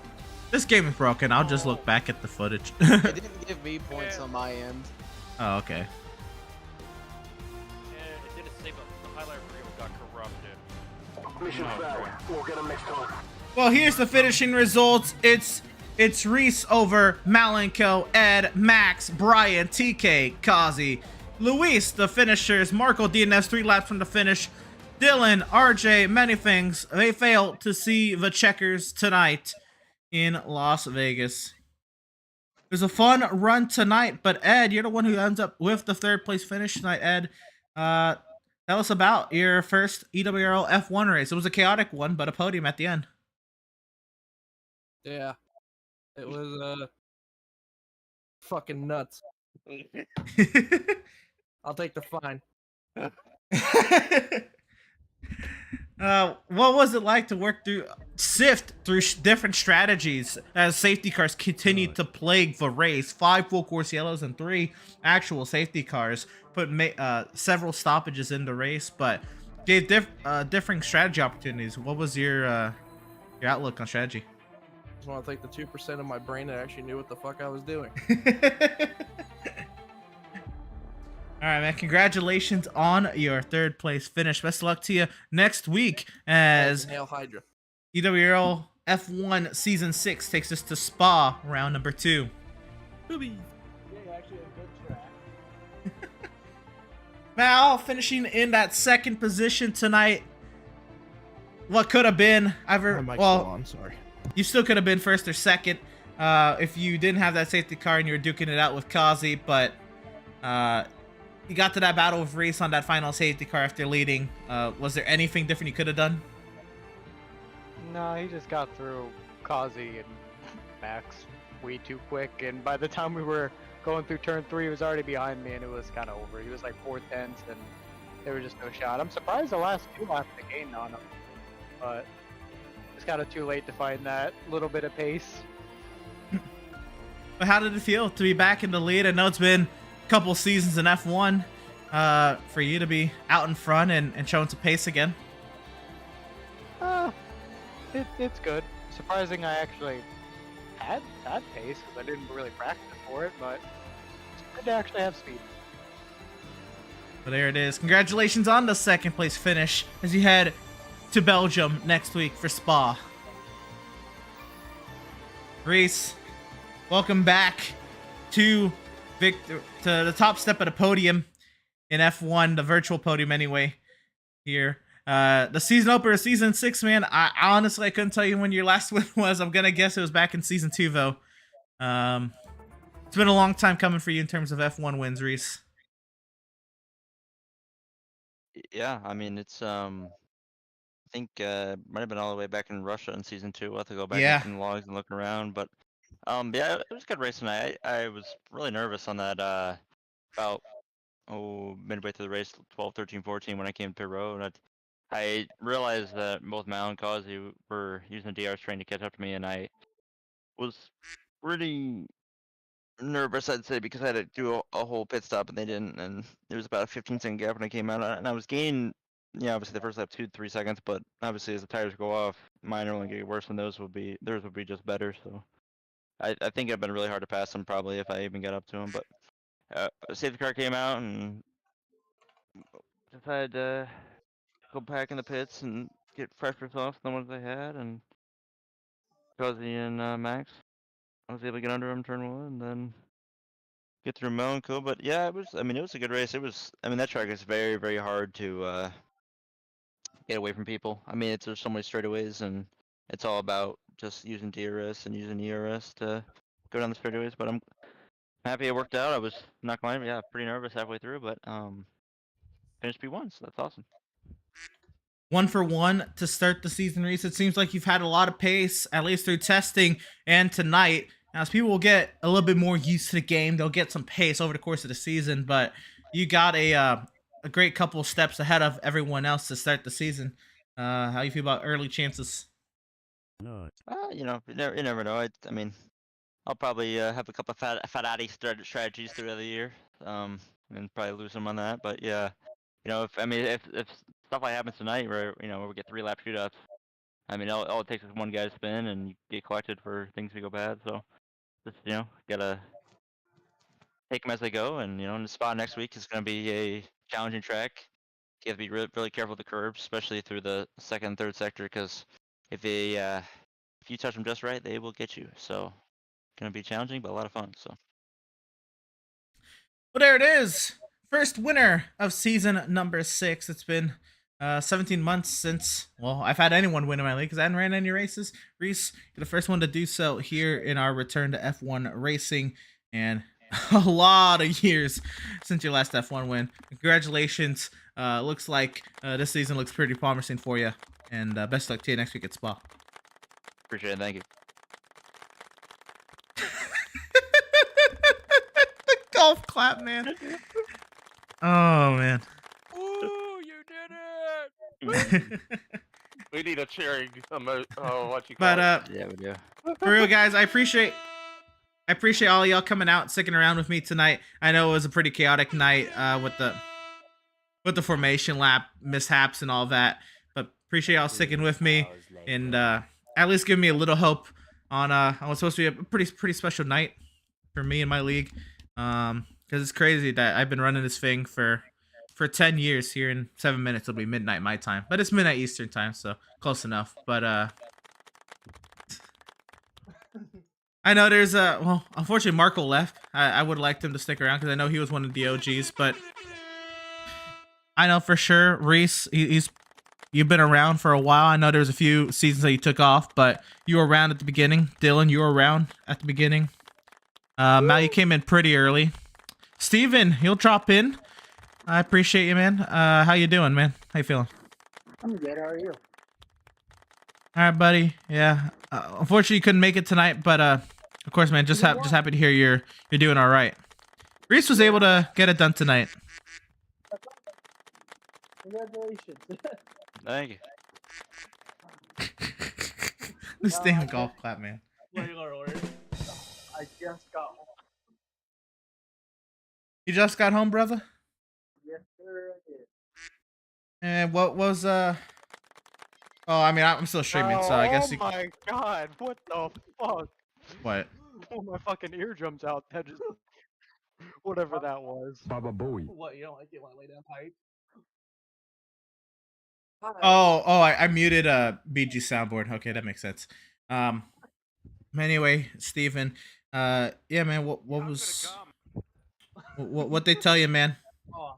This game is broken. I'll just look back at the footage. It didn't give me points on my end. Oh, okay. And it didn't say, but the highlight reel got corrupted. Mission failed. We'll get him next time. Well, here's the finishing results. It's Reese over Malenko, Ed, Max, Brian, TK, Kazi, Luis, the finishers, Marco DNS 3 laps from the finish, Dylan, RJ, many things. They fail to see the checkers tonight in Las Vegas. It was a fun run tonight, but Ed, you're the one who ends up with the 3rd place finish tonight, Ed. Tell us about your first EWRL F1 race. It was a chaotic one, but a podium at the end. Yeah. It was fucking nuts. I'll take the fine. What was it like to sift through different strategies as safety cars continued to plague the race? 5 full course yellows and 3 actual safety cars put several stoppages in the race, but gave differing strategy opportunities. What was your outlook on strategy? I just want to thank the 2% of my brain that actually knew what the fuck I was doing. All right, man. Congratulations on your 3rd place finish. Best of luck to you next week as Hail Hydra. EWRL F1 Season 6 takes us to Spa, round number 2. Boobies. Yeah, actually a good track. Mal finishing in that 2nd position tonight. What could have been? I'm sorry. You still could have been 1st or 2nd if you didn't have that safety car and you were duking it out with Kazi, but you got to that battle of Reese on that final safety car after leading. Was there anything different you could have done? No, he just got through Kazi and Max way too quick, and by the time we were going through turn 3, he was already behind me, and it was kind of over. He was like 4 tenths, and there was just no shot. I'm surprised the last 2 laps they gained on him, but it's kind of too late to find that little bit of pace. But how did it feel to be back in the lead? I know it's been a couple seasons in F1 for you to be out in front and showing some pace again. It's good. Surprising I actually had pace because I didn't really practice for it, but it's good to actually have speed. But there it is. Congratulations on the 2nd place finish as you head to Belgium next week for Spa. Reese, welcome back to the top step of the podium in F1, the virtual podium anyway, here. The season opener of Season 6, man, I honestly I couldn't tell you when your last win was. I'm going to guess it was back in Season 2, though. It's been a long time coming for you in terms of F1 wins, Reese. Yeah, I mean, it's, I think, might have been all the way back in Russia in Season 2. We'll have to go back Yeah. in the logs and look around, but, yeah, it was a good race tonight. I was really nervous on that, about, midway through the race, 12, 13, 14, when I came to pit road. I realized that both Mal and Kazi were using the DRS train to catch up to me, and I was pretty nervous, I'd say, because I had to do a whole pit stop and they didn't, and there was about a 15-second gap when I came out, and I was gaining, yeah, obviously the first lap 2-3 seconds, but obviously as the tires go off, mine are only get worse, and theirs would be just better. So I think it'd been really hard to pass them probably if I even got up to them, but safety car came out and decided to go back in the pits and get pressures off the ones they had, and Kazi and Max, I was able to get under him turn 1 and then get through Melanco. But yeah, it was a good race. That track is very, very hard to get away from people. I mean, there's so many straightaways, and it's all about just using DRS and using ERS to go down the straightaways. But I'm happy it worked out. I was not going, yeah, pretty nervous halfway through, but finished P1, so that's awesome. 1-for-1 to start the season, Reese. It seems like you've had a lot of pace, at least through testing and tonight. Now, as people will get a little bit more used to the game, they'll get some pace over the course of the season. But you got a great couple steps ahead of everyone else to start the season. How you feel about early chances? You know, you never know. I mean, I'll probably have a couple of fatty strategies throughout the year, and probably lose them on that. But yeah, you know, if stuff like happens tonight, where where we get 3-lap shootouts, I mean, all it takes is one guy to spin, and you get collected for things to go bad. So just gotta take them as they go, and in the spot next week is gonna be a challenging track. You have to be really careful with the curbs, especially through the second and third sector, because if you touch them just right, they will get you. So gonna be challenging, but a lot of fun. So. Well, there it is. First winner of season number 6. It's been 17 months since, well, I've had anyone win in my league because I hadn't ran any races. Reese, you're the first one to do so here in our return to F1 racing, and a lot of years since your last F1 win. Congratulations. Looks like this season looks pretty promising for you, and best luck to you next week at Spa. Appreciate it. Thank you. The golf clap, man. Oh, man. Ooh, you did it! We need a cheering what you call But yeah, we do. For real, guys, I appreciate all of y'all coming out, sticking around with me tonight. I know it was a pretty chaotic night with the formation lap mishaps and all that, but appreciate y'all sticking with me and at least giving me a little hope on what's supposed to be a pretty special night for me and my league. Because it's crazy that I've been running this thing for 10 years. Here in 7 minutes it'll be midnight my time, but it's midnight Eastern time, so close enough. But I know there's well, unfortunately Marco left. I would have liked him to stick around because I know he was one of the OGs, but I know for sure Reese, you've been around for a while. I know there was a few seasons that you took off, but you were around at the beginning. Dylan, you were around at the beginning. Mal, you came in pretty early. Steven, he'll drop in. I appreciate you, man. How you doing, man? How you feeling? I'm good. How are you? All right, buddy. Yeah. Unfortunately, you couldn't make it tonight, but of course, man, just happy to hear you're doing all right. Reese was able to get it done tonight. Congratulations. Thank you. This damn golf clap, man. I just got home. You just got home, brother? Yes, sir, I did. And what was Oh, I mean, I'm still streaming, so I guess you. Oh my god, what the fuck? What? Oh, my fucking eardrums out. That just whatever that was. Baba Booey. What, you don't like it when I lay down tight? Oh, I muted BG soundboard. Okay, that makes sense. Anyway, Steven, yeah, man, what was what they tell you, man? Oh.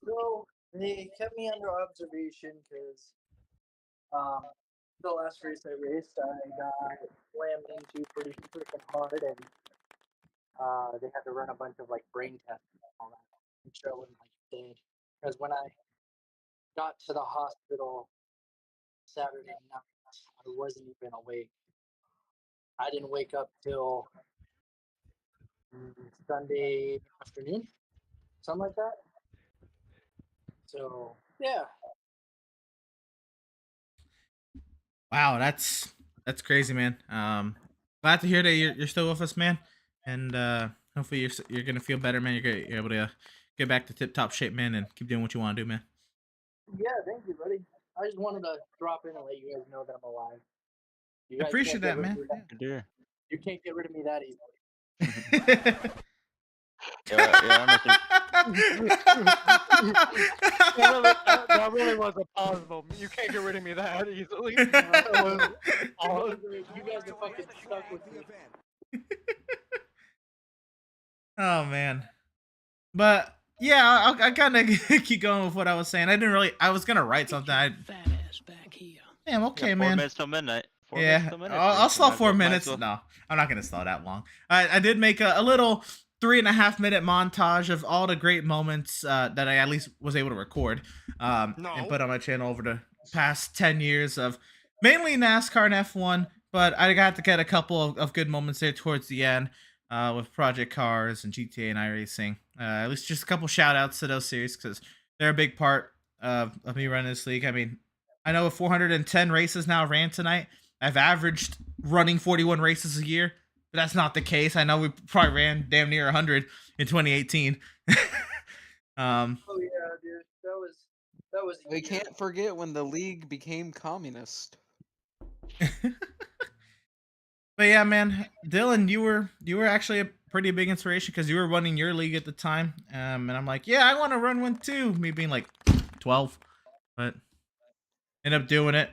So they kept me under observation because the last race I raced, I got slammed into pretty freaking hard, and they had to run a bunch of like brain tests and all that and show him like dead. Because when I got to the hospital Saturday night, I wasn't even awake. I didn't wake up till Sunday afternoon, something like that. So yeah. Wow, that's crazy, man. Glad to hear that you're still with us, man, and hopefully you're gonna feel better, man. You're able to get back to tip top shape, man, and keep doing what you want to do, man. Yeah, thank you, buddy. I just wanted to drop in and let you guys know that I'm alive. You guys Appreciate that, man. Yeah. You can't get rid of me that easily. That really was a pause moment. You can't get rid of me that easily. That was all, you guys are fucking stuck with me. Oh man, but Yeah, I kind of keep going with what I was saying. I was gonna write something. Fat ass back here. Damn, okay, Yeah, 4 man. minutes till midnight. 4 minutes Yeah, till midnight. I'll so stall might as 4 well- might as minutes. well. No, I'm not gonna stall that long. I did make a little 3.5 minute montage of all the great moments that I at least was able to record and put on my channel over the past 10 years of mainly NASCAR and F1, but I got to get a couple of good moments there towards the end with Project Cars and GTA and iRacing. At least just a couple shout outs to those series because they're a big part of me running this league. I mean, I know with 410 races now ran tonight, I've averaged running 41 races a year, but that's not the case. I know we probably ran damn near 100 in 2018. Oh yeah, dude, that was. We can't forget when the league became communist. But yeah, man, Dylan, you were actually a pretty big inspiration because you were running your league at the time, and I'm like, yeah, I want to run one too. Me being like 12, but ended up doing it.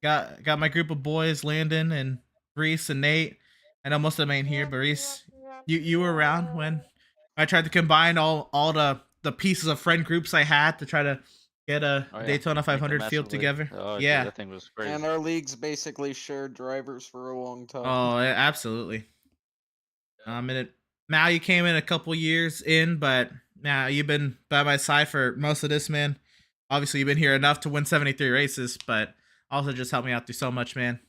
Got my group of boys, Landon and Reese and Nate. I know most of them ain't here, but Reese, you were around when I tried to combine all the pieces of friend groups I had to try to get a Daytona 500 field together. Oh, yeah, dude, that thing was crazy. And our leagues basically shared drivers for a long time. Oh, absolutely. Now you came in a couple years in, but now you've been by my side for most of this, man. Obviously, you've been here enough to win 73 races, but also just helped me out through so much, man.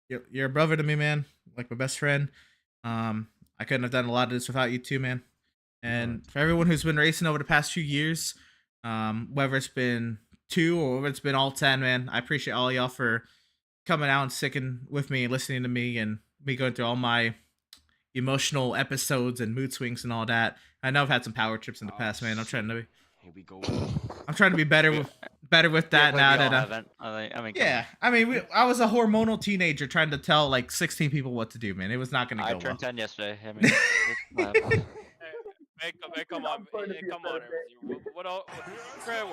You're a brother to me, man. Like my best friend. I couldn't have done a lot of this without you too, man. And for everyone who's been racing over the past few years, whether it's been 2 or whether it's been all 10, man, I appreciate all y'all for coming out and sticking with me and listening to me and me going through all my emotional episodes and mood swings and all that. I know I've had some power trips in the past, man. I'm trying to be. Here we go. I'm trying to be better with that now that yeah. I mean, I was a hormonal teenager trying to tell like 16 people what to do, man. It was not gonna go I turned well. 10 yesterday. I mean, Hey, come on, come on. What else? Credit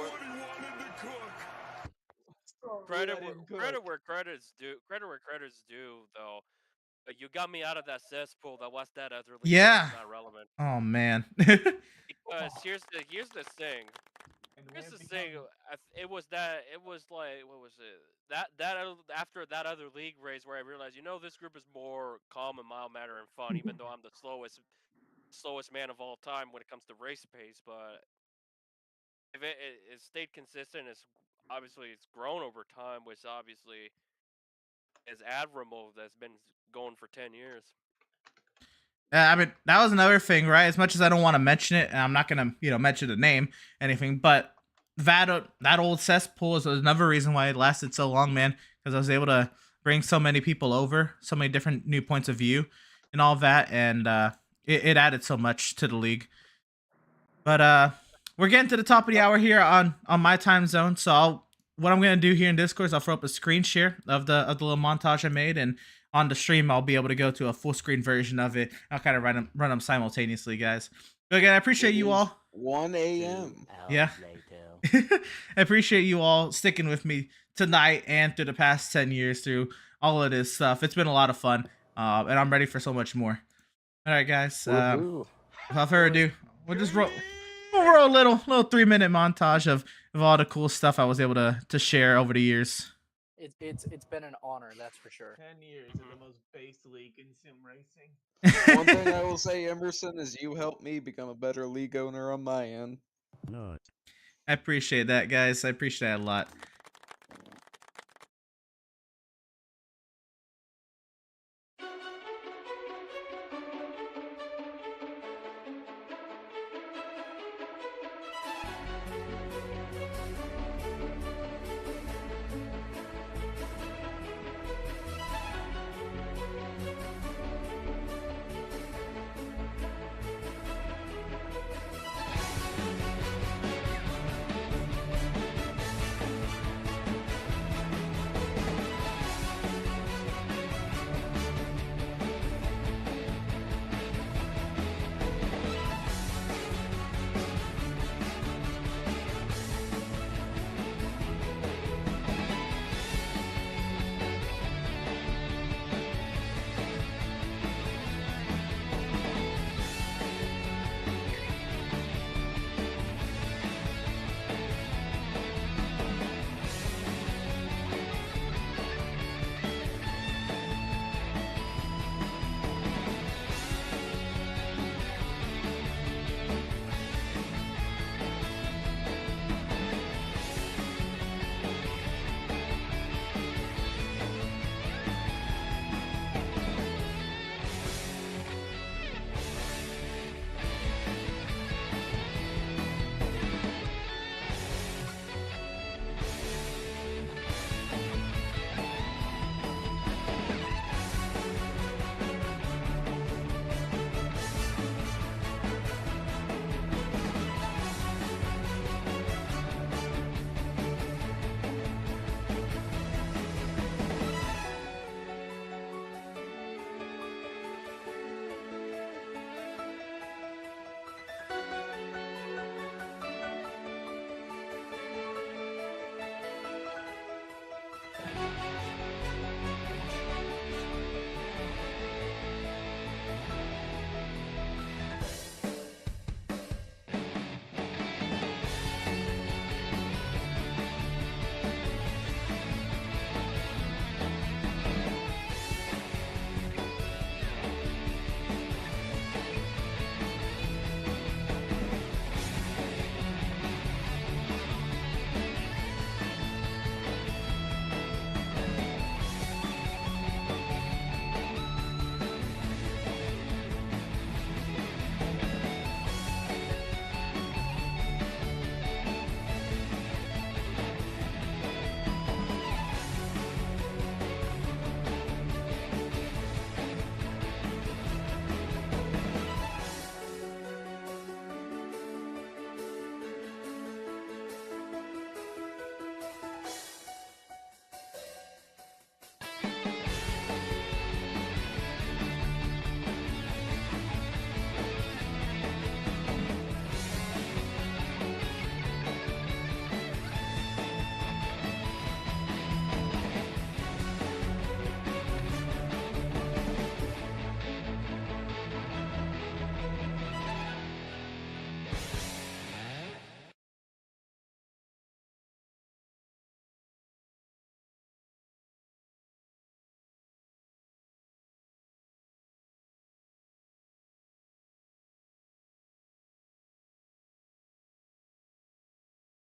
where credit's due. Credit where credit's due, though. You got me out of that cesspool that was that other league. Yeah. Not relevant. Oh man. Because here's the thing. Here's the thing. It was like, what was it? After that other league race where I realized, this group is more calm and mild mannered and fun, even though I'm the slowest man of all time when it comes to race pace. But if it stayed consistent, it's grown over time, which obviously is admirable. That's been going for 10 years. I mean, that was another thing, right? As much as I don't want to mention it, and I'm not gonna, mention the name, anything, but that old cesspool is another reason why it lasted so long, man. Because I was able to bring so many people over, so many different new points of view, and all that, and it added so much to the league. But we're getting to the top of the hour here on my time zone, so what I'm gonna do here in Discord is I'll throw up a screen share of the little montage I made, and on the stream I'll be able to go to a full screen version of it. I'll kind of run them simultaneously, guys. But again, I appreciate you all. 1 a.m. Yeah. I appreciate you all sticking with me tonight and through the past 10 years through all of this stuff. It's been a lot of fun, and I'm ready for so much more. All right, guys. Without further ado, we'll just roll a little 3-minute montage of all the cool stuff I was able to share over the years. It's been an honor, that's for sure. 10 years of the most base league in sim racing. One thing I will say, Emerson, is you helped me become a better league owner on my end. I appreciate that, guys. I appreciate that a lot.